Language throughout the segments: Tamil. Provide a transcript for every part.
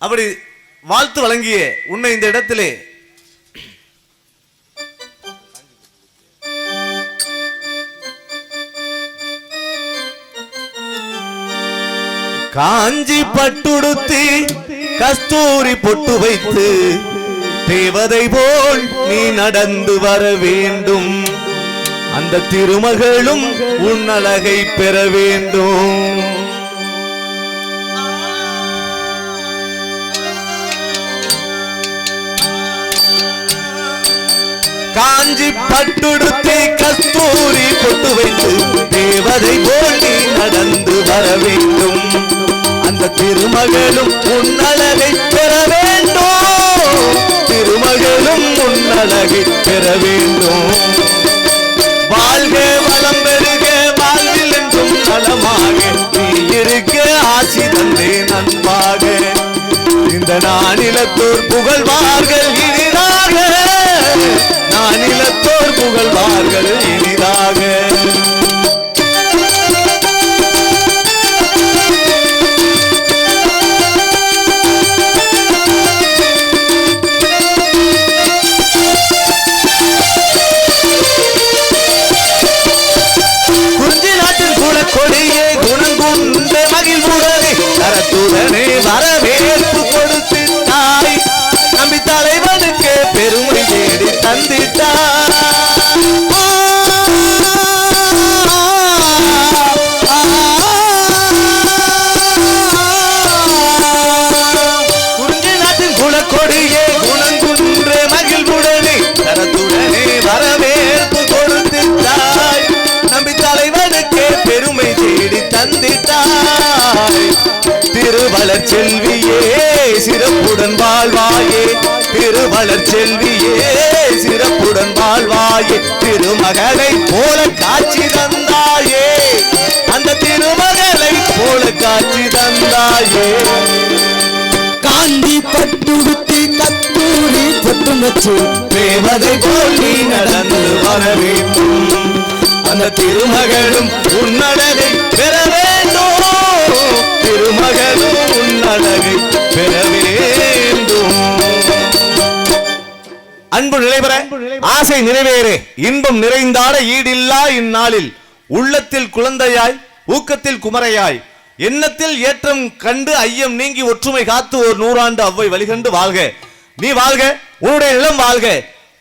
அப்படி வாழ்த்து வழங்கிய உன்னை இந்த இடத்திலே காஞ்சி பட்டுடுத்தி கஸ்தூரி பொட்டு வைத்து தேவதை போல் நீ நடந்து வர வேண்டும். அந்த திருமகளும் உன் அழகை பெற வேண்டும். காஞ்சி பட்டுடுத்தி கஸ்தூரி பொட்டு வைத்து தேவதை போல் நீ நடந்து வர வேண்டும். அந்த திருமகளும் உன் அழகை பெற வேண்டும். திருமகளும் உன் அழகை பெற வேண்டும். வாழ்க வளம் பெருக வாழ்வில் என்றும் நலமாக நீ இருக்க ஆசி தந்தேன் அன்பாக. இந்த நானிலத்தோர் புகழ்வார்கள் இனிதாக. நானிலத்தோர் புகழ்வார்கள் இனிதாக. கொடியே குணங்குண்ட மகிழ்வுடனே தரத்துடனே வரவேற்பு கொடுத்திட்டாய். நம்பி தலைவனுக்கு பெருமை தேடி தந்திட்டாய். குறிஞ்சி நாட்டின் குலக்கொடியே குணங்குன்ற மகிழ்வுடனே தரத்துடனே வரவேற்பு கொடுத்திட்டாய். நம்பி தலைவனுக்கு பெருமை தேடி தந்திட்டாய். திருவளர் செல்வியே சிறப்புடன் வாழ்வாயே. திருவளர் செல்வியே சிறப்புடன் வாழ்வாயே. திருமகளை போல காட்சி தந்தாயே. அந்த திருமகளை போல காட்சி தந்தாயே. காந்தி பட்டுடுத்தி கத்தூரி பொட்டு வச்சு தேவதை போல் நீ நடந்து வர வேண்டும். அந்த திருமகளும் உன்னழகை பெற வேண்டும். திருமகளும் உன்னழகை பெற வேண்டும். அன்பு நிலைபெற ஆசை நிறைவேறே இன்பம் நிறைந்தாட ஈடில்லா இந்நாளில் உள்ளத்தில் குழந்தையாய் ஊக்கத்தில் குமரையாய் எண்ணத்தில் ஏற்றம் கண்டு ஐயம் நீங்கி ஒற்றுமை காத்து ஒரு 100 ஆண்டு அவ்வை வழிகண்டு வாழ்க. நீ வாழ்க, உன்னுடைய நிலம் வாழ்க.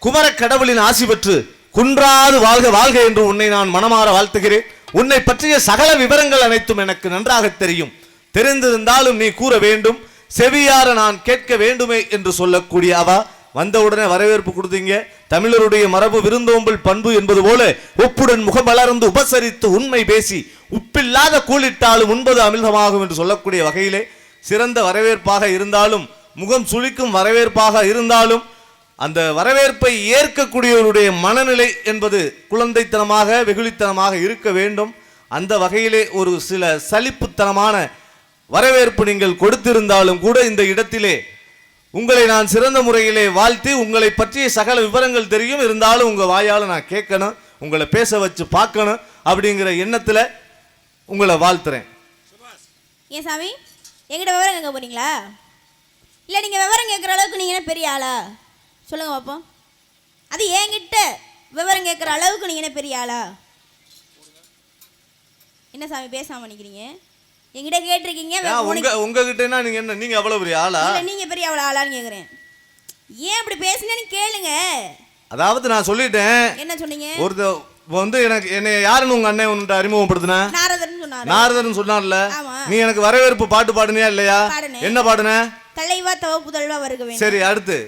குமர கடவுளின் ஆசி பெற்று குன்றாது வாழ்க வாழ்க என்று உன்னை நான் மனமாற வாழ்த்துகிறேன். உன்னை பற்றிய சகல விவரங்கள் அனைத்தும் எனக்கு நன்றாக தெரியும். தெரிந்திருந்தாலும் நீ கூற வேண்டும். செவியார நான் கேட்க வேண்டுமே என்று சொல்லக்கூடிய அவா வந்தவுடனே வரவேற்பு கொடுத்தீங்க. தமிழருடைய மரபு விருந்தோம்பல் பண்பு என்பது போல ஒப்புடன் முகமலர்ந்து உபசரித்து உண்மை பேசி உப்பில்லாத கூலிட்டாலும் உண்பது அமிர்தமாகும் என்று சொல்லக்கூடிய வகையிலே சிறந்த வரவேற்பாக இருந்தாலும் முகம் சுளிக்கும் வரவேற்பாக இருந்தாலும் அந்த வரவேற்பை ஏற்கக்கூடியவருடைய மனநிலை என்பது குழந்தைத்தனமாக வெகுளித்தனமாக இருக்க வேண்டும். அந்த வகையிலே ஒரு சில சலிப்புத்தனமான வரவேற்பு நீங்கள் கொடுத்திருந்தாலும் கூட இந்த இடத்திலே உங்களை நான் சிறந்த முறையிலே வாழ்த்தி உங்களை பற்றிய சகல விவரங்கள் தெரியும். இருந்தாலும் உங்க வாயால நான் கேட்கணும், உங்களை பேச வச்சு பார்க்கணும் அப்படிங்கிற எண்ணத்துல உங்களை வாழ்த்துறேன். ஏன் சாமி எங்கிட்ட விவரம் கேட்க போறீங்களா? இல்லை நீங்கள் விவரம் கேட்குற அளவுக்கு நீங்கள் என்ன பெரிய ஆளா? சொல்லுங்க பாப்போம். அது என்கிட்ட விவரம் கேட்குற அளவுக்கு நீங்கள் என்ன பெரிய ஆளா? என்ன சாமி பேசாம நினைக்கிறீங்க? என்கிட்ட கேட்டிருக்கீங்க. உங்ககிட்டனா நீங்க என்ன, நீங்க அவ்வளவு பெரிய ஆளா? இல்ல நீங்க பெரிய அவ்வளவு ஆளான்னு கேக்குறேன். ஏன் அப்படி பேசுனேன்னு கேளுங்க. அதாவது நான் சொல்லிட்டேன். என்ன சொன்னீங்க? ஒரு வந்து எனக்கு என்ன யாருன்னு உங்க அண்ணன் உன்கிட்ட அறிமுகப்படுத்தினா? நாரதர்னு சொன்னாரு. நாரதர்னு சொன்னார்ல. நீ எனக்கு வரவேற்பு பாட்டு பாடுனியா இல்லையா? என்ன பாடுன? தலைவா தவ புதல்வா வருக வேண்டும். சரி, அடுத்து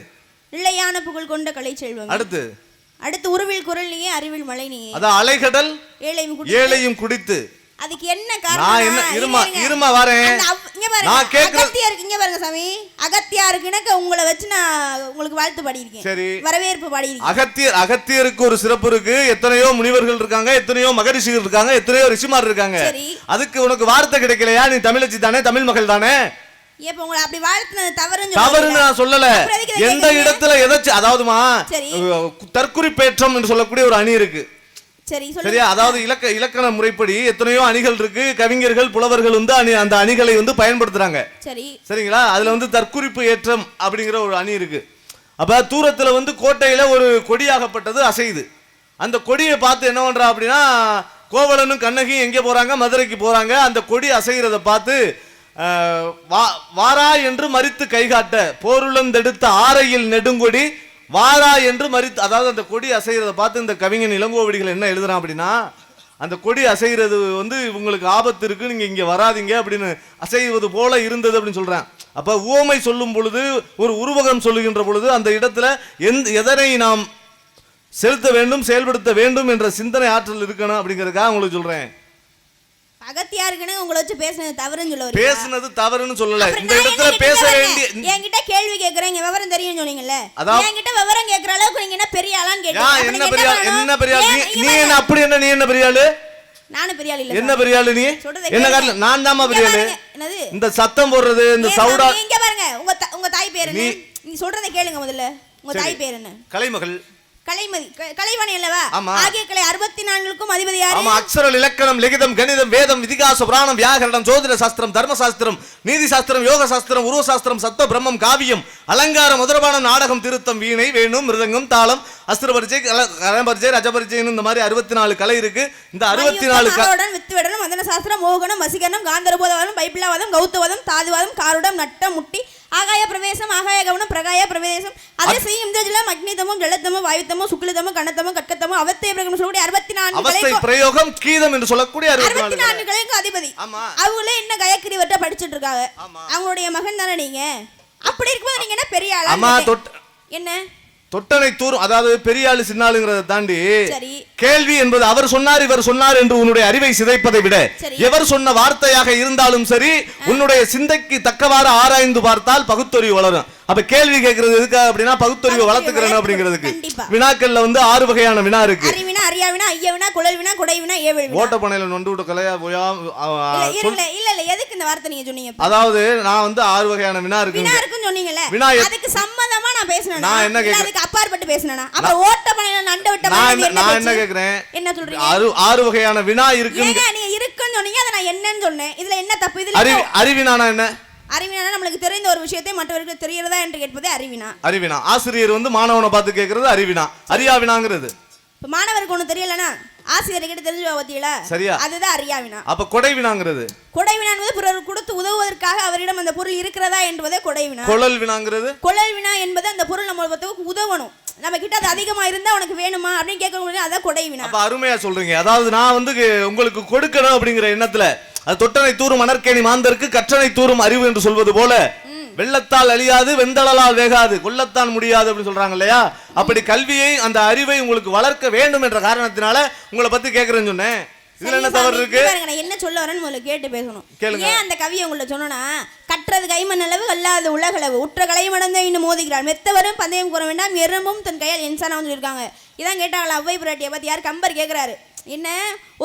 நிலையான புகழ் கொண்ட கலை செல்வம். அடுத்து உருவில் குரல் நீயே அறிவில் மலை நீயே. அதான் அலைகடல் ஏழையும் குடித்து. அதுக்கு என்ன காரணம்? நான் இருமா வரேன். நான் கேக்குறது இங்க பாருங்க சாமி. அகத்தியாருக்கு உங்களை வச்சு நான் உங்களுக்கு வாழ்த்து பாடி இருக்கேன். சரி, வரவேற்பு பாடி இருக்கேன். அகத்தியருக்கு ஒரு சிறப்பு இருக்கு. எத்தனையோ முனிவர்கள் இருக்காங்க, எத்தனையோ மகரிஷிகள் இருக்காங்க, எத்தனையோ ரிஷிமார் இருக்காங்க. அதுக்கு உனக்கு வார்த்தை கிடைக்கலையா? நீ தமிழச்சி தானே, தமிழ் மகள் தானே. இப்ப உங்களை அப்படி வாழ்த்துனது தவறுன்னு நான் சொல்லல. எந்த இடத்துல எதாச்சும் அதாவதுமா தற்குறிப்பேற்றம் என்று சொல்லக்கூடிய ஒரு அணி இருக்கு. சரி சொல்லுங்க. சரியா? அதாவது இலக்கண முறைப்படி எத்தனையோ அணிகள் இருக்கு, கவிஞர்கள் புலவர்கள் வந்து அந்த அணிகளை வந்து பயன்படுத்துறாங்க. சரி சரிங்களா? அதுல வந்து தற்குறிப்பு ஏற்றம் அப்படிங்கிற ஒரு அணி இருக்கு. அப்ப தூரத்துல வந்து கோட்டையில ஒரு கொடியாகப்பட்டது அசையுது. அந்த கொடியை பார்த்து என்ன பண்றா அப்படின்னா, கோவலனும் கண்ணகியும் எங்கே போறாங்க? மதுரைக்கு போறாங்க. அந்த கொடி அசைகிறத பார்த்து வாரா என்று மறித்து கைகாட்ட போருளந்தெடுத்த ஆரையில் நெடுங்கொடி வாரா என்று மறித்து, அதாவது அந்த கொடி அசைகிறத பார்த்து இந்த கவிஞன் இளங்கோவடிகள் என்ன எழுதுறான் அப்படின்னா, அந்த கொடி அசைகிறது வந்து உங்களுக்கு ஆபத்து இருக்கு, நீங்க இங்க வராதிங்க அப்படின்னு அசைவது போல இருந்தது அப்படின்னு சொல்றேன். அப்ப உவமை சொல்லும் பொழுது, ஒரு உருவகம் சொல்லுகின்ற பொழுது அந்த இடத்துல எதனை நாம் செலுத்த வேண்டும், செயல்படுத்த வேண்டும் என்ற சிந்தனை ஆற்றல் இருக்கணும் அப்படிங்கறதுக்காக உங்களுக்கு சொல்றேன். அகத்தியாருக்குன்னு உங்களை வச்சு பேசுனது தவறுன்னு சொல்ல வரீங்க. பேசுனது தவறுன்னு சொல்லல. இந்த இடத்துல பேச வேண்டிய, என்கிட்ட கேள்வி கேக்குறேன், விவரம் தெரியும் சொன்னீங்கல்ல, என்கிட்ட விவரம் கேக்குற அளவுக்கு நீங்க என்ன பெரிய ஆளான்னு கேட்டீங்க. என்ன பெரிய ஆள்? என்ன பெரிய ஆள்? நீ என்ன அப்படி என்ன? நீ என்ன பெரிய ஆளு? நானும் பெரிய ஆள் இல்ல. என்ன பெரிய ஆளு நீ? என்ன காரணம்? நான் தாமா பெரிய ஆளு. என்னது இந்த சத்தம் போடுறது, இந்த சவுடா? இங்க பாருங்க, உங்க தாய் பேர் என்ன? நீ சொல்றதை கேளுங்க முதல்ல. உங்க தாய் பேர் என்ன? கலைமகள். கலைமதி, கலைவாணி அல்லவா? ஆகிய கலை 64க்கும் அதிபதி யாரு? ஆமா. அக்ஷரம், இலக்கணம், லிகிதம், கணிதம், வேதம், இதிகாச, புராணம், வியாகரணம், ஜோதிட சாஸ்திரம், தர்ம சாஸ்திரம், நீதி சாஸ்திரம், யோக சாஸ்திரம், உருவ சாஸ்திரம், சத்த பிரம்மம், காவியம், அலங்காரம், முதரபானம், நாடகம், திருத்தம், வீணை, வேணு, மிருதங்கம், தாளம், அஸ்திரபரிச்சை, கரபரிச்சை, ரஜபரிச்சைன்னு இந்த மாதிரி 64 கலை இருக்கு. இந்த 64 கலையுடன் வித்துவிடணும், மதன சாஸ்திரம், மோகனம், வசீகரணம், காந்தரபோதவாதம், பைபிளாவாதம், கௌத்தவாதம், தாதுவாதம், காருடம், நட்டம், முட்டி, ஆகாய பிரவேசம், ஆகாய கவனம், பிரகாய பிரவேசம், அதே செய்யும் ஜலம், அக்னிதமும், ஜலத்தமும், வாயுத்தமும், சுக்லதமும், கணத்தமும், கட்கத்தமும், அவத்தை பிரயோகம் சொல்லக்கூடிய 64 பிரயோகம், கீதம் என்று சொல்லக்கூடிய 64 கலைக்கு அதிபதி. அவங்களே என்ன கயக்கிரி வட்ட படிச்சிட்டு இருக்காங்க. அவங்களுடைய மகன் தானே நீங்க. அப்படி இருக்கும்போது நீங்க என்ன பெரிய ஆளா? என்ன தொட்டனை தூரும், அதாவது பெரிய ஆளு சின்னாளுங்கிறத தாண்டி கேள்வி என்பது அவர் சொன்னார் இவர் சொன்னார் என்று உன்னுடைய அறிவை சிதைப்பதை விட, எவர் சொன்ன வார்த்தையாக இருந்தாலும் சரி, உன்னுடைய சிந்தைக்கு தக்கவாறு ஆராய்ந்து பார்த்தால் பகுத்தறிவு வளரும். அப்ப கேள்வி கேட்கறது எதுக்காக அப்படின்னா, பகுத்தறிவு வளர்த்துக்கிறேன் அப்படிங்கிறதுக்கு. வினாக்கள்ல வந்து 6 வகையான வினா இருக்கு. அறிவினா, அறியாவினா, ஐயவினா, குழல்வினா, குடைவினா, ஏவல்வினா. ஓட்டப்பனையில நொண்டு விட்ட கலையா போயா? இல்ல எதுக்கு இந்த வார்த்தை நீங்க சொன்னீங்க? அதாவது நான் வந்து 6 வகையான வினா இருக்கு. வினா இருக்குன்னு சொன்னீங்கல, அதுக்கு சம்பந்தமா நான் பேசுனேனா? நான் என்ன கேக்குறேன்? அதுக்கு அப்பாற்பட்டு பேசுனேனா? அப்ப ஓட்டப்பனையில நண்டு விட்ட நான் என்ன கேக்குறேன்? என்ன சொல்றீங்க? 6 வகையான வினா இருக்கு. நீங்க இருக்குன்னு சொன்னீங்க, அத நான் என்னன்னு சொன்னேன். இதுல என்ன தப்பு? இதுல அறிவினானா என்ன? அறிவினா நமக்கு தெரிந்த ஒரு விஷயத்தை மற்றவர்களுக்கு தெரியறதா என்று கேட்பதே அறிவினா. அறிவினா ஆசிரியர் வந்து மாணவனை பார்த்து கேட்கறது அறிவினா. அறியாவினாங்கிறது இப்ப மாணவருக்கு ஒண்ணு தெரியலனா ஆசிரியர் கிட்ட தெரிஞ்சு பாத்தீங்களா? சரியா, அதுதான் அறியாவினா. அப்ப கொடைவினாங்கிறது? கொடைவினா என்பது பிறருக்கு கொடுத்து உதவுவதற்காக அவரிடம் அந்த பொருள் இருக்கிறதா என்பதே கொடைவினா. கொழல் வினாங்கிறது? கொழல் வினா என்பது அந்த பொருள் நம்மளுக்கு உதவணும், நம்ம கிட்ட அது அதிகமா இருந்தா உனக்கு வேணுமா அப்படின்னு கேட்கறது, அதான் கொடைவினா. அப்ப அருமையா சொல்றீங்க. அதாவது நான் வந்து உங்களுக்கு கொடுக்கணும் அப்படிங்கிற எண்ணத்துல, அது தொட்டனை தூரும் மணற்கேணி மாந்தருக்கு கற்றனை தூரும் அறிவு என்று சொல்வது போல, வெள்ளத்தால் அழியாது வெந்தளலால் வேகாது கொல்லத்தான் முடியாது அப்படின்னு சொல்றாங்க இல்லையா? அப்படி கல்வியை, அந்த அறிவை உங்களுக்கு வளர்க்க வேண்டும் என்ற காரணத்தினால உங்களை பத்தி கேக்குறேன்னு சொன்னேன். இதுல என்ன தவறு இருக்கு? என்ன சொல்ல வரேன்னு முதல்ல கேட்டு பேசணும். ஏன் அந்த கவியை உங்களை சொன்னா, கற்றது கைமண் அளவு அல்லாது உலகளவு உற்ற கலை மடந்த இன்னும் மோதுகிறார் மெத்தவரும் பந்தயம் கூற வேண்டாம் எறும்பும் தன் கையால் என்சானா சொல்லியிருக்காங்க. இதான் கேட்டாங்களா அவ்வை புராட்டியை பத்தி? யார்? கம்பர் கேட்கிறாரு. என்ன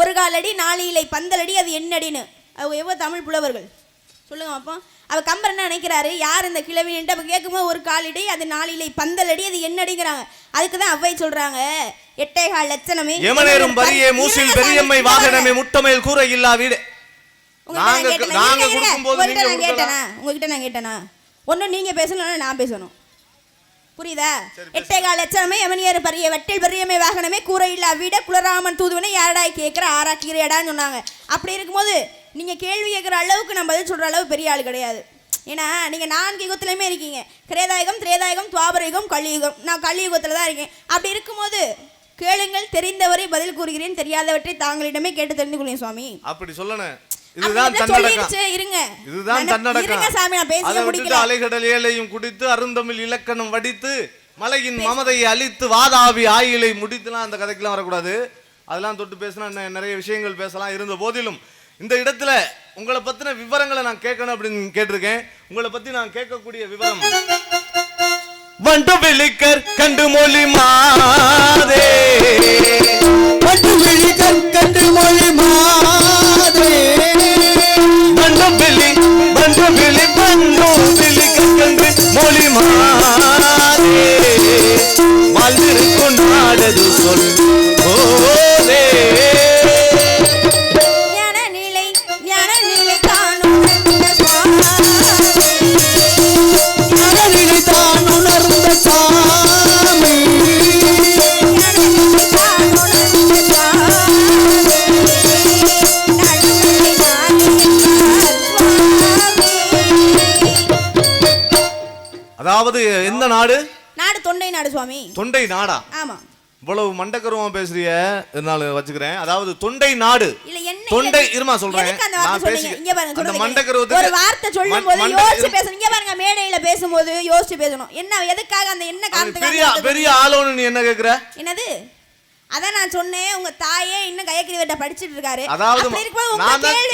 ஒரு காலடி 4 இலை பந்தலடி அது என்னடின்னு. அவங்க எவ்வளவு தமிழ் புலவர்கள் சொல்லுங்க அப்போ. அவ கம்பர் என்ன நினைக்கிறாரு, யார் இந்த கிழவின்ட்டு அப்ப கேட்கும்போது ஒரு காலடி அது 4 இலை பந்தலடி அது என்னடிங்கிறாங்க. அதுக்குதான் அவ்வை சொல்றாங்க, 8.4 லட்சணமே எமனேரும் பரியே மூசில் பெரியம்மை வாகனமே முட்டமையில் கூரை இல்லா வீடு. உங்ககிட்ட நான் கேட்டேனா? ஒன்னும் நீங்க பேசணும், நான் பேசணும். புரியுதா? 8.4 லட்சணமே எமனியர் பரிய வெட்டில் பெரியமை வாகனமே கூரை இல்லா வீட குலராமன் தூதுவனை யாரடாய் கேட்கிற ஆறா கீரையடான்னு சொன்னாங்க. அப்படி இருக்கும்போது நீங்க கேள்வி கேட்கிற அளவுக்கு நான் பதில் சொல்ற அளவு பெரிய ஆள் கிடையாது. ஏன்னா நீங்க 4 யுகத்திலுமே இருக்கீங்க. கிரேதாயுகம், திரேதாயுகம், துவாபரயுகம், கலியுகம். நான் கலியுகத்துல தான் இருக்கேன். அப்படி இருக்கும்போது கேளுங்கள், தெரிந்தவரை பதில் கூறுகிறேன், தெரியாதவற்றை தாங்களிடமே கேட்டு தெரிந்து கொள்ளுங்க சுவாமி. அப்படி சொல்லணும். இதுதான் தன்னடக்கம். இருங்க, இதுதான் தன்னடக்கம். சாமி நான் பேசி முடிக்கல. அலைகடல் ஏழையும் குடித்து அருந்தமிழ் இலக்கணம் வடித்து மலையின் மமதையை அழித்து வாதாவி ஆயிலை முடித்துலாம் அந்த கதைக்கெல்லாம் வரக்கூடாது. அதெல்லாம் தொட்டு பேசினா நிறைய விஷயங்கள் பேசலாம். இருந்த போதிலும் இந்த இடத்துல உங்களை பத்தின விவரங்களை நான் கேட்கணும் அப்படின்னு கேட்டிருக்கேன். உங்களை பத்தி நான் கேட்கக்கூடிய விவரம், வண்டு விழிக்கர் கண்டு மொழி மாதே, வண்டு விழிக்கர் கண்டு மொழி மாதே, வண்டு விழி வண்டு விழி வண்டு விழிக்கர் கண்டு மொழி மாதே, வாழ்ந்திருக்கும் நாடது சொல் போதே. அதாவது எந்த நாடு? நாடு தொண்டை நாடு சுவாமி. தொண்டை நாடா? ஆமா. இவ்வளவு மண்டக்கருவமா பேசுறிய, இதனால வச்சுக்கிறேன். அதாவது தொண்டை நாடு. இல்ல என்ன தொண்டை இருமா சொல்றேன். நான் பேசி இங்க பாருங்க, அந்த மண்டக்கருவத்துக்கு ஒரு வார்த்தை சொல்லும்போது யோசிச்சு பேசணும். இங்க பாருங்க, மேடையில பேசும்போது யோசிச்சு பேசணும். என்ன எதுக்காக அந்த என்ன காரணத்துக்காக பெரிய ஆளோன்னு நீ என்ன கேக்குற? என்னது? அதான் நான் சொன்னேன், உங்க தாயே இன்னும் கையக்கிரிவட்ட படிச்சிட்டு இருக்காரு. அதாவது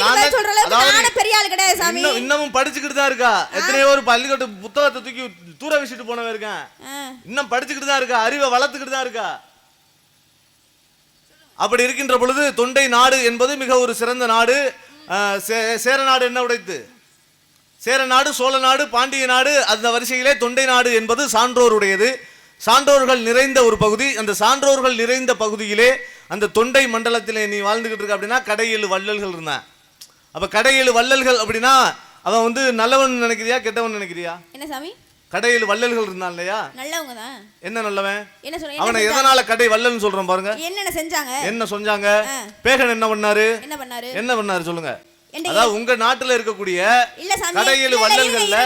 நான் சொல்ற அளவுக்கு நானே பெரிய ஆள் கிடையாது சாமி. இன்னமும் படிச்சுக்கிட்டு தான் இருக்கா. எத்தனையோ ஒரு பள்ளிக்கூட புத்தகத்தை தூக்கி தூர வச்சுட்டு போனவன் இருக்கேன். இன்னும் படிச்சுக்கிட்டு தான் இருக்கா, அறிவை வளர்த்துக்கிட்டு தான் இருக்கா. அப்படி இருக்கின்ற பொழுது தொண்டை நாடு என்பது மிக ஒரு சிறந்த நாடு. சேர நாடு என்ன உடைத்து? சேர நாடு, சோழ நாடு, பாண்டிய நாடு, அந்த வரிசையிலே தொண்டை நாடு என்பது சான்றோருடையது. சான்றோர்கள் நிறைந்த ஒரு பகுதி. அந்த சான்றோர்கள் நிறைந்த பகுதியிலே அந்த தொண்டை மண்டலத்திலே நீ வாழ்ந்துகிட்டு இருக்க அப்படின்னா கடையேழு வள்ளல்கள் இருந்தான். அப்ப கடையேழு வள்ளல்கள் அப்படின்னா அவன் வந்து நல்லவன் நினைக்கிறியா கெட்டவன் நினைக்கிறியா? என்ன சாமி? கடையில் வள்ளல்கள் இருந்தான் இல்லையா? நல்லவங்க தான். என்ன நல்லவன்? என்ன சொல்றீங்க? அவனை எதனால கடை வள்ளல்னு சொல்றோம் பாருங்க. என்னென்ன செஞ்சாங்க? என்ன செஞ்சாங்க? பேகன் என்ன பண்ணாரு? என்ன பண்ணாரு சொல்லுங்க. அதாவது உங்க நாட்டுல இருக்கக்கூடிய கடையில் வள்ளல்கள்ல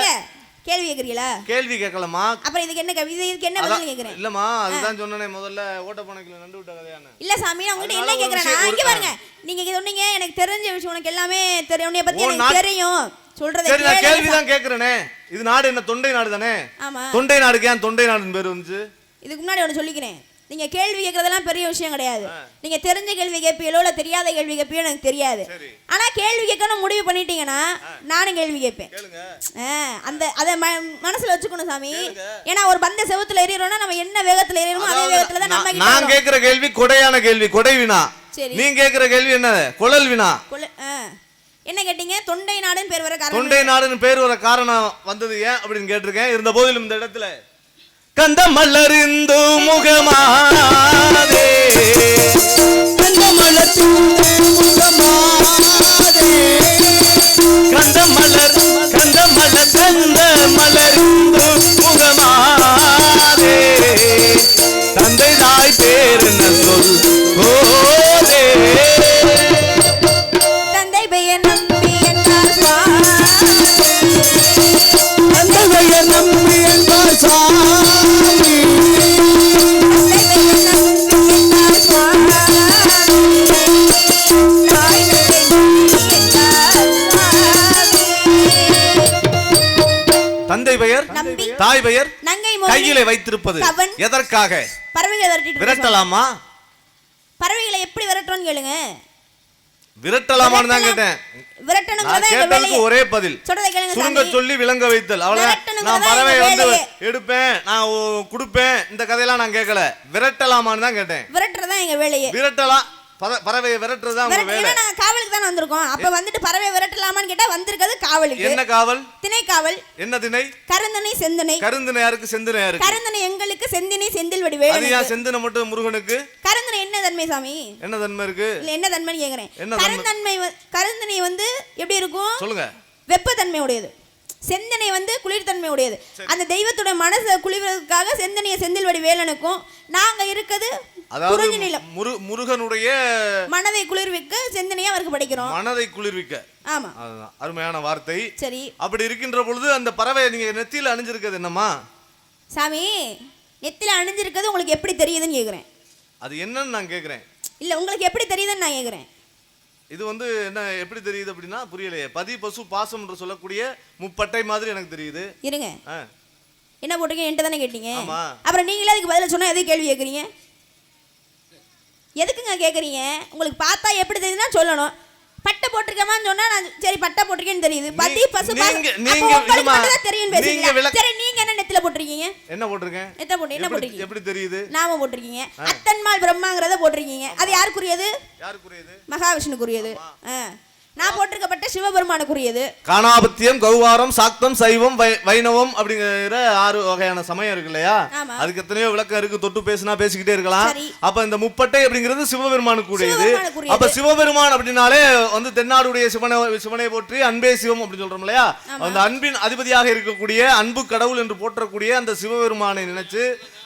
கேள்வி கேக்குறீங்களா? கேள்வி கேட்கலாமா? அப்புறம் இதுக்கு என்ன பதில் கேக்குறேன்? இல்லம்மா, அதுதான் சொன்னனே முதல்ல ஓட்டப்பனைக்குள்ள நண்டு விட்ட கதையான. இல்ல சாமி, நான் உங்ககிட்ட என்ன கேக்குறேன்னா, இங்க பாருங்க, நீங்க சொன்னீங்க எனக்கு தெரிஞ்ச விஷயம், உனக்கு எல்லாமே தெரியும், உன்னை பத்தி எனக்கு தெரியும் சொல்றதே. சரி, நான் கேள்வி தான் கேக்குறேனே. இது நாடு என்ன? தொண்டை நாடு தானே? ஆமா. தொண்டை நாடுக்கு ஏன் தொண்டை நாடுன்னு பேர் வந்துச்சு? இதுக்கு முன்னாடி ஒன்னு சொல்லிக்கிறேன், நீங்க கேள்வி கேட்கறதெல்லாம் பெரிய விஷயம் கிடையாது. நீங்க தெரிஞ்ச கேள்வி கேட்பீங்களோ இல்ல தெரியாத கேள்வி கேட்பியோ எனக்கு தெரியாது. ஆனா கேள்வி கேட்கணும் முடிவு பண்ணிட்டீங்கன்னா நானும் கேள்வி கேட்பேன். அந்த அதை மனசுல வச்சுக்கணும் சாமி. ஏன்னா ஒரு பந்த செவத்துல எறிறோம்னா நம்ம என்ன வேகத்துல எறிறோமோ அதே வேகத்துல தான் நம்ம. நான் கேக்குற கேள்வி கொடையான கேள்வி, கொடை வினா. நீ கேக்குற கேள்வி என்ன? குழல் வினா. என்ன கேட்டீங்க? தொண்டை நாடுன்னு பேர் வர காரணம். தொண்டை நாடுன்னு பேர் வர காரணம் வந்தது ஏன் அப்படின்னு கேட்டிருக்கேன். இருந்த போதிலும் இந்த இடத்துல கந்தமலரிந்து முகமாதே, கந்தமலரிந்து முகமாதே, கந்தமலரிந்து முகமாதே, தந்தை தாய் பேர் என்ன சொல் கோதே, தந்தை பெயர் நம்பி என்றார் சுவாமி, தந்தை பெயர் நம்பி என்றார் சுவாமி, தந்தை பெயர் தாய் பெயர் கையிலே வைத்திருப்பது எதற்காக? பறவைகளை விரட்டலாமா? பறவைகளை எப்படி விரட்டணும்னு கேளுங்க. விரட்டலாமான்னு தான் கேட்டேன். விரட்டணும்ங்கிறது ஒரே பதில். சுருங்க சொல்லி விளங்க வைத்தல், அவ்வளவுதான். நான் பறவை வந்து எடுப்பேன், நான் கொடுப்பேன், இந்த கதையெல்லாம் நான் கேட்கல. விரட்டலாமான்னு தான் கேட்டேன். விரட்டுறதா எங்க வேலையே. விரட்டலாம், பறவையை விரட்டுறது தான் உங்க வேலை. நாங்க காவலுக்கு தான் வந்திருக்கோம். அப்ப வந்துட்டு பறவை விரட்டலாமான்னு கேட்டா வந்திருக்கிறது காவலுக்கு. என்ன காவல்? திணை காவல். என்ன திணை? கருந்தனை செந்தனை. கருந்தனை யாருக்கு? செந்தனை யாருக்கு? கருந்தனை எங்களுக்கு, செந்தினை செந்தில் வடி வேலு. அது ஏன் செந்தனை மட்டும் முருகனுக்கு? கருந்தனை என்ன தன்மை சாமி? என்ன தன்மை இருக்கு? இல்ல என்ன தன்மைன்னு கேக்குறேன். கருந்தனை வந்து எப்படி இருக்கும் சொல்லுங்க? வெப்பத்தன்மை உடையது. செந்தனை வந்து குளிர்தன்மை உடையது. அந்த தெய்வத்தோட மனசை குளிர்வதற்காக செந்தனைய செந்தில் வடி வேலனுக்கும் நாங்க இருக்குது குறிஞ்சி நிலம். முருகனுடைய மனதை குளிர்விக்க செந்தனையை அவருக்கு படிக்கிறோம். மனதை குளிர்விக்க. ஆமா, அதுதான் அருமையான வார்த்தை. சரி, அப்படி இருக்கின்ற பொழுது அந்த பறவை நீங்க நெத்தியில அணிஞ்சிருக்கிறது என்னம்மா சாமி? நெத்தியில அணிஞ்சிருக்கிறது உங்களுக்கு எப்படி தெரியுதுன்னு கேக்குறேன். அது என்னன்னு நான் கேக்குறேன். இல்ல உங்களுக்கு எப்படி தெரியுதுன்னு நான் கேக்குறேன். இது வந்து என்ன எப்படி தெரியுது அப்படின்னா புரியலையே. பதி பசு பாசம் என்று சொல்லக்கூடிய முப்பட்டை மாதிரி எனக்கு தெரியுது. இருங்க, என்ன போட்டீங்க? என்கிட்ட தானே கேட்டீங்க. அப்புறம் நீங்களே அதுக்கு பதில சொன்னா எதுக்கு கேள்வி கேட்குறீங்க? எதுக்குங்க கேட்குறீங்க? உங்களுக்கு பார்த்தா எப்படி தெரியுதுன்னா சொல்லணும். பட்டை போட்டிருக்கமான்னு சொன்னா நான் சரி பட்டை போட்டிருக்கேன்னு தெரியுது. பதி பசு பாசம் தெரியும் பேசுறீங்க. சரி, நீங்க என்ன நெத்தில போட்டிருக்கீங்க? என்ன போட்டிருக்கேன்? என்ன போட்டிருக்கீங்க? எப்படி தெரியுது? நாம போட்டிருக்கீங்க. அத்தன்மால் பிரம்மாங்கிறத போட்டிருக்கீங்க. அது யாருக்குரியது? மகாவிஷ்ணுக்குரியது. நான் போட்டிருக்கப்பட்ட சிவபெருமானுக்குரியது. காணாபத்தியம், கௌவாரம், சாக்தம், சைவம், வைணவம் அப்படிங்கிற 6 வகையான சமயம் இருக்கு இல்லையா? அதுக்கு எத்தனையோ விளக்கம் இருக்கு. தொட்டு பேசினா பேசிக்கிட்டே இருக்கலாம். அப்ப இந்த முப்பட்டை அப்படிங்கிறது சிவபெருமானுக்குரியது. அப்ப சிவபெருமான் அப்படின்னாலே வந்து தென்னாடுடைய சிவனை போற்றி அன்பே சிவம் அப்படின்னு சொல்றோம் இல்லையா? அந்த அன்பின் அதிபதியாக இருக்கக்கூடிய அன்பு கடவுள் என்று போற்றக்கூடிய அந்த சிவபெருமானை நினைச்சு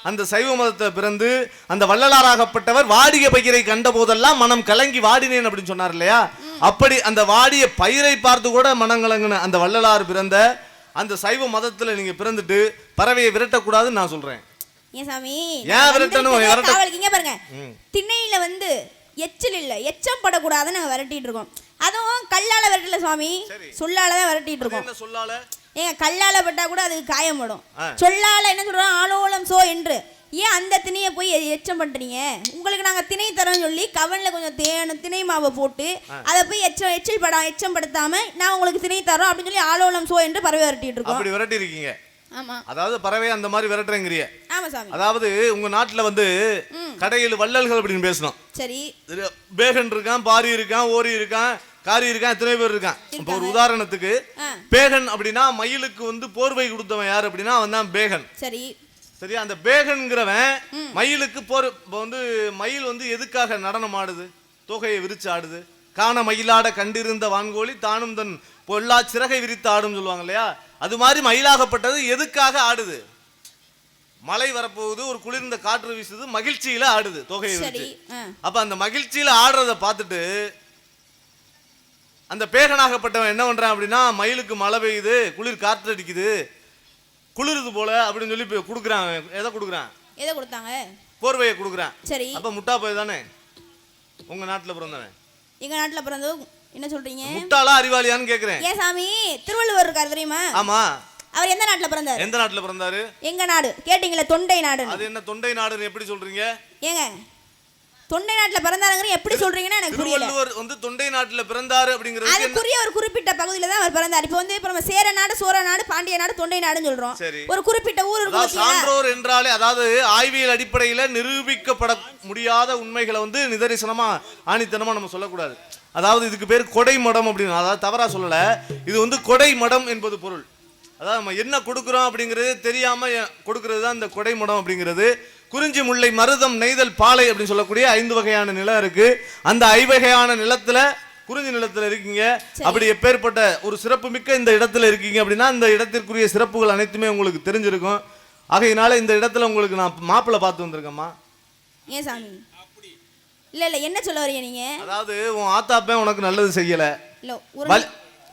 அந்த சைவ மதத்தை பிறந்து அந்த வள்ளலாராகப்பட்டவர் வாடிய பயிரை கண்ட போதெல்லாம் மனம் கலங்கி வாடினேன் அப்படின்னு சொன்னார் இல்லையா? அப்படி அந்த வாடிய பயிரை பார்த்து கூட மனம் கலங்கின அந்த வள்ளலார் பிறந்த அந்த சைவ மதத்துல நீங்க பிறந்துட்டு பறவையை விரட்டக்கூடாதுன்னு நான் சொல்றேன். ஏன் சாமி ஏன் விரட்டணும்? காவலுக்கு இங்க பாருங்க, திண்ணையில வந்து எச்சில் இல்ல, எச்சம் படக்கூடாதுன்னு நாங்க விரட்டிட்டு இருக்கோம். அதுவும் கல்லால விரட்டல சுவாமி, சொல்லால தான் விரட்டிட்டு இருக்கோம். என்ன சொல்லால? ஏங்க கல்லால பட்டா கூட அதுக்கு காயப்படும். சொல்லால என்ன சொல்றோம், ஆலோலம் சோ என்று. ஏன் அந்த திணையை போய் எச்சம் பண்றீங்க? உங்களுக்கு நாங்க திணை தரோம்னு சொல்லி கவன்ல கொஞ்சம் திணை மாவை போட்டு அதை போய் எச்சம் படுத்தாம நான் உங்களுக்கு திணை தரோம் அப்படின்னு சொல்லி ஆலோலம் சோ என்று பறவை விரட்டிட்டு இருக்கோம். அப்படி விரட்டி இருக்கீங்க. ஆமா, அதாவது பறவை அந்த மாதிரி விரட்டுறீங்க. ஆமா சாமி. அதாவது உங்க நாட்டுல வந்து கடையில் வள்ளல்கள் அப்படின்னு பேசணும். சரி, பேகன் இருக்கான், பாரி இருக்கான், ஓரி இருக்கான், காரி இருக்கான், எத்தனை பேர் இருக்கான். இப்போ ஒரு உதாரணத்துக்கு பேகன் அப்படின்னா மயிலுக்கு வந்து போர்வை கொடுத்தவன் யாரு அப்படின்னா அவன் தான் பேகன். சரி சரி, அந்த பேகன்கிறவன் மயிலுக்கு வந்து மயில் வந்து எதுக்காக நடனம் ஆடுது? தொகையை விரிச்சு ஆடுது. காண மயிலாட கண்டிருந்த வான்கோழி தானும் தன் பொல்லா சிறகை விரித்து ஆடும் சொல்லுவாங்க இல்லையா? அது மாதிரி மயிலாகப்பட்டது எதுக்காக ஆடுது? மழை வரப்போகுது, ஒரு குளிர்ந்த காற்று வீசுது, மகிழ்ச்சியில ஆடுது தொகையை விரிச்சு. அப்ப அந்த மகிழ்ச்சியில ஆடுறத பார்த்துட்டு அந்த பேகனாகப்பட்டவன் என்ன பண்றான் அப்படின்னா, மயிலுக்கு மழை பெய்யுது, குளிர் காற்று அடிக்குது, குளிருது போல அப்படின்னு சொல்லி கொடுக்குறான். எதை கொடுக்குறான்? எதை கொடுத்தாங்க? போர்வையை கொடுக்குறான். சரி, அப்ப முட்டா போய் தானே உங்க நாட்டுல பிறந்தவன். எங்க நாட்டுல பிறந்தது என்ன சொல்றீங்க? முட்டாளா அறிவாளியான்னு கேக்குறேன். ஏன் சாமி, திருவள்ளுவர் இருக்காரு தெரியுமா? ஆமா. அவர் எந்த நாட்டுல பிறந்தாரு? எந்த நாட்டுல பிறந்தாரு? எங்க நாடு கேட்டீங்களே, தொண்டை நாடு. அது என்ன தொண்டை நாடுன்னு எப்படி சொல்றீங்க? ஏங்க தொண்டை நாட்டுல பிறந்தாருங்கற எப்படி சொல்றீங்கன்னா எனக்கு புரியல. திருவள்ளுவர் வந்து தொண்டை நாட்டுல பிறந்தாரு அப்படிங்கிறது அதுக்குரிய ஒரு குறிப்பிட்ட பகுதியில தான் அவர் பிறந்தார். இப்போ வந்து நம்ம சேர நாடு, சோழ நாடு, பாண்டிய நாடு, தொண்டை நாடுன்னு சொல்றோம். ஒரு குறிப்பிட்ட ஊர் இருக்கு. சான்றோர் என்றாலே அதாவது ஆய்வியல் அடிப்படையில நிரூபிக்கப்பட முடியாத உண்மைகளை வந்து நிதர்சனமா ஆணித்தனமா நம்ம சொல்லக்கூடாது. அதாவது இதுக்கு பேர் கொடை மடம் அப்படின்னு, அதாவது தவறா சொல்லல, இது வந்து கொடை மடம் என்பது பொருள். அதாவது நம்ம என்ன கொடுக்குறோம் அப்படிங்கிறது தெரியாம கொடுக்கறது தான் இந்த கொடை மடம் அப்படிங்கிறது. குறிஞ்சி, முல்லை, மருதம், நெய்தல், பாலை அப்படின்னு சொல்லக்கூடிய 5 வகையான நிலம் இருக்கு. அந்த 5 வகையான நிலத்துல குறிஞ்சி நிலத்துல இருக்கீங்க. அப்படி எப்பேற்பட்ட ஒரு சிறப்பு மிக்க இந்த இடத்துல இருக்கீங்க அப்படின்னா இந்த இடத்திற்குரிய சிறப்புகள் அனைத்துமே உங்களுக்கு தெரிஞ்சிருக்கும். ஆகையினால இந்த இடத்துல உங்களுக்கு நான் மாப்பிள்ளை பார்த்து வந்திருக்கேம்மா. ஏன் சாமி? இல்ல என்ன சொல்ல வரீங்க நீங்க? அதாவது உன் ஆத்தாப்பன் உனக்கு நல்லது செய்யல, இல்ல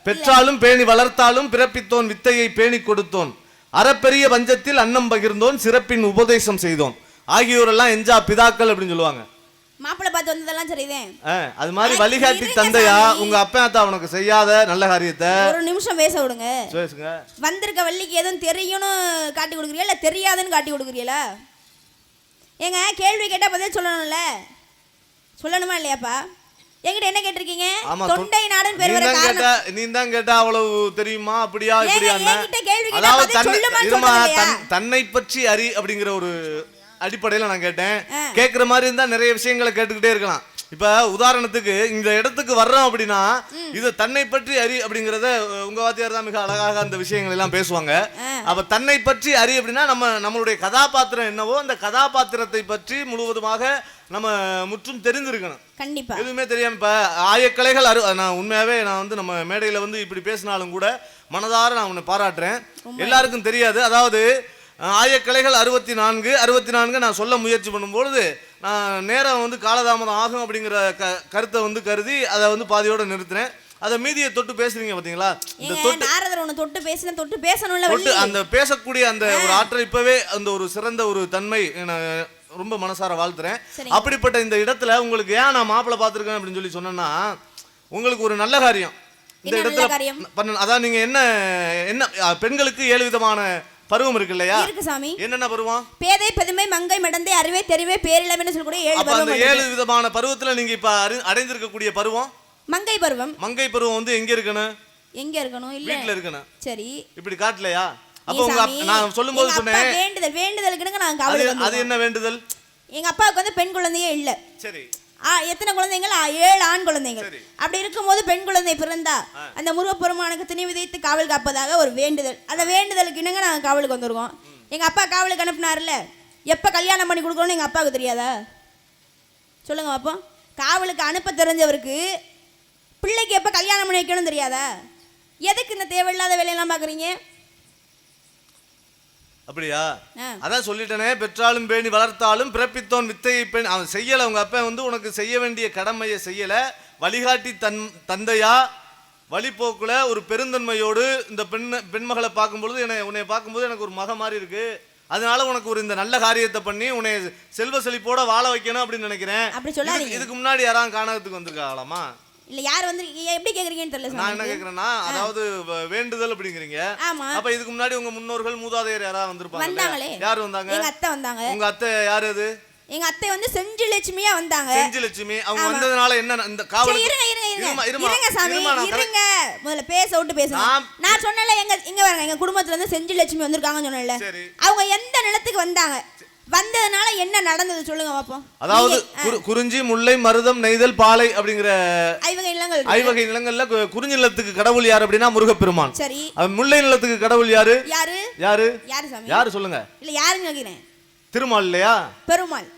பெற்றாலும் பேணி வளர்த்தாலும் பிறப்பித்தோன் வித்தையை பேணி கொடுத்தோன், அறப்பெரிய பஞ்சத்தில் அன்னம் பகிர்ந்தோன், சிறப்பின் உபதேசம் செய்தோன் ஆகியோரெல்லாம் எஞ்சா பிதாக்கள் அப்படின்னு சொல்லுவாங்க. மாப்பிள்ளை பார்த்து வந்ததெல்லாம் சரிதான். அது மாதிரி வழிகாட்டி தந்தையா உங்க அப்பா அத்தா உனக்கு செய்யாத நல்ல காரியத்தை ஒரு நிமிஷம் பேச விடுங்க. பேசுங்க. வந்திருக்க வள்ளிக்கு எதுவும் தெரியும்னு காட்டி கொடுக்குறீங்களா இல்ல தெரியாதுன்னு காட்டி கொடுக்குறீங்களா? ஏங்க கேள்வி கேட்டா பதில் சொல்லணும்ல, சொல்லணுமா இல்லையாப்பா? என்கிட்ட என்ன கேட்டிருக்கீங்க? தொண்டை நாடுன்னு பேர் வர காரணம் நீ தான் கேட்டா அவ்வளவு தெரியுமா அப்படியா இப்படியான்னு. என்கிட்ட கேள்வி கேட்டா பதில் சொல்லுமான்னு சொல்றீங்க. தன்னை பற்றி அறி அப்படிங்கிற ஒரு அடிப்படையில நான் கேட்டேன். கேட்கிற மாதிரி இருந்தா நிறைய விஷயங்களை கேட்டுக்கிட்டே இருக்கலாம். இப்ப உதாரணத்துக்கு இந்த இடத்துக்கு வர்றோம் அப்படின்னா இது தன்னை பற்றி அறி அப்படிங்கறத உங்க வாத்தியார் தான் மிக அழகாக அந்த விஷயங்கள் எல்லாம் பேசுவாங்க. அப்ப தன்னை பற்றி அறி அப்படின்னா நம்மளுடைய கதாபாத்திரம் என்னவோ அந்த கதாபாத்திரத்தை பற்றி முழுவதுமாக நம்ம முற்றும் தெரிந்திருக்கணும். கண்டிப்பா. எதுவுமே தெரியாம இப்ப ஆயக்கலைகள் நான் உண்மையாவே நான் வந்து நம்ம மேடையில வந்து இப்படி பேசினாலும் கூட மனதார நான் உன்னை பாராட்டுறேன். எல்லாருக்கும் தெரியாது. அதாவது ஆயக்கலைகள் 64 நான் சொல்ல முயற்சி பண்ணும்பொழுது நான் நேரம் வந்து காலதாமதம் ஆகும் அப்படிங்கிற கருத்தை வந்து கருதி அதை வந்து பாதியோட நிறுத்தினேன். அதை மீதியை தொட்டு பேசுறீங்க பாத்தீங்களா? தொட்டு பேசணும்ல, அந்த பேசக்கூடிய அந்த ஒரு ஆற்றல் இப்பவே அந்த ஒரு சிறந்த ஒரு தன்மை ரொம்ப மனசார வாழ்த்துறேன். அப்படிப்பட்ட இந்த இடத்துல உங்களுக்கு ஏன் நான் மாப்பிள்ளை பார்த்துருக்கேன் அப்படின்னு சொல்லி சொன்னேன்னா உங்களுக்கு ஒரு நல்ல காரியம் இந்த இடத்துல பண்ண. அதான் நீங்க என்ன பெண்களுக்கு 7 விதமான பருவம் இருக்கு இல்லையா? இருக்கு சாமி. என்னென்ன பருவம்? பேதை, பெருமை, மங்கை, மடந்தை, அறிவை, தெரிவை, பேரிளமைன்னு சொல்லக்கூடிய 7 பருவம். அந்த 7 விதமான பருவத்துல நீங்க இப்ப அடைந்திருக்கக்கூடிய பருவம் மங்கை பருவம். மங்கை பருவம் வந்து எங்க இருக்கணும்? இல்ல வீட்ல இருக்கணும். சரி, இப்படி காட்டலையா? அப்ப நான் சொல்லும்போது சொன்னேன் வேண்டுதலுக்கு நான் காவலுக்கு வந்தேன். அது என்ன வேண்டுதல்? எங்க அப்பாவுக்கு வந்து பெண் குழந்தையே இல்ல. சரி. எத்தனை குழந்தைகள்? 7 ஆண் குழந்தைகள். அப்படி இருக்கும்போது பெண் குழந்தை பிறந்தா அந்த முருகப்பெருமானுக்கு திணை விதைத்து காவல் காப்பதாக ஒரு வேண்டுதல். அந்த வேண்டுதலுக்கு இணங்க நாங்கள் காவலுக்கு வந்திருக்கோம். எங்க அப்பா காவலுக்கு அனுப்புனார்ல, எப்ப கல்யாணம் பண்ணி கொடுக்கணும்னு எங்க அப்பாவுக்கு தெரியாதா? சொல்லுங்க பாப்போம். காவலுக்கு அனுப்ப தெரிஞ்சவருக்கு பிள்ளைக்கு எப்ப கல்யாணம் பண்ணி வைக்கணும்னு தெரியாதா? எதுக்கு இந்த தேவையில்லாத வேலையெல்லாம் பாக்குறீங்க? அப்படியா? அதான் சொல்லிட்டேனே, பெற்றாலும் பேணி வளர்த்தாலும் பிறப்பித்தோன் வித்தையை பேணி. அவன் செய்யல, உங்க அப்பா வந்து உனக்கு செய்ய வேண்டிய கடமையை செய்யல. வழிகாட்டி தந்தையா வழிபோக்குல ஒரு பெருந்தன்மையோடு இந்த பெண்மகளை பார்க்கும்பொழுது உன்னை பார்க்கும்போது எனக்கு ஒரு மக மாதிரி இருக்கு, அதனால உனக்கு ஒரு இந்த நல்ல காரியத்தை பண்ணி உன்னை செல்வ செழிப்போட வாழ வைக்கணும் அப்படின்னு நினைக்கிறேன். அப்படி சொல்லாதீங்க. இதுக்கு முன்னாடி யாராவது காணகத்துக்கு வந்திருக்காங்களாமா? இல்ல யார் வந்து எப்படி கேக்குறீங்கன்னு தெரியல. நான் என்ன கேக்குறேன்னா, அதாவது வேண்டுதல் அப்படிங்கிறீங்க. அப்ப இதுக்கு முன்னாடி உங்க முன்னோர்கள் மூதாதையர் யாராவது வந்திருப்பாங்க? யாரு வந்தாங்க? எங்க அத்தை வந்தாங்க. உங்க அத்தை யாரு? அது எங்க அத்தை வந்து செஞ்சு லட்சுமியா வந்தாங்க. செஞ்சு லட்சுமி அவங்க வந்ததனால என்ன இந்த காவல்? இருங்க சாமி இருங்க, முதல்ல பேச விட்டு பேசுங்க. நான் சொன்னல இங்க வரங்க, எங்க குடும்பத்துல இருந்து செஞ்சு லட்சுமி வந்திருக்காங்கன்னு சொன்னல. அவங்க எந்த நிலத்துக்கு வந்தாங்க, வந்ததனால என்ன நடந்தது சொல்லுங்க பாப்போம். அதாவது குறிஞ்சி, முல்லை, மருதம், நெய்தல், பாலை அப்படிங்கிற ஐவகை நிலங்கள்ல குறிஞ்சி நிலத்துக்கு கடவுள் யாரு அப்படின்னா முருகப்பெருமான். சரி. முல்லை நிலத்துக்கு கடவுள் யாரு? யாரு யாரு யாரு சாமி? யாரு சொல்லுங்க. இல்ல யாருன்னு கேக்குறேன். திருமால் இல்லையா? பெருமாள்.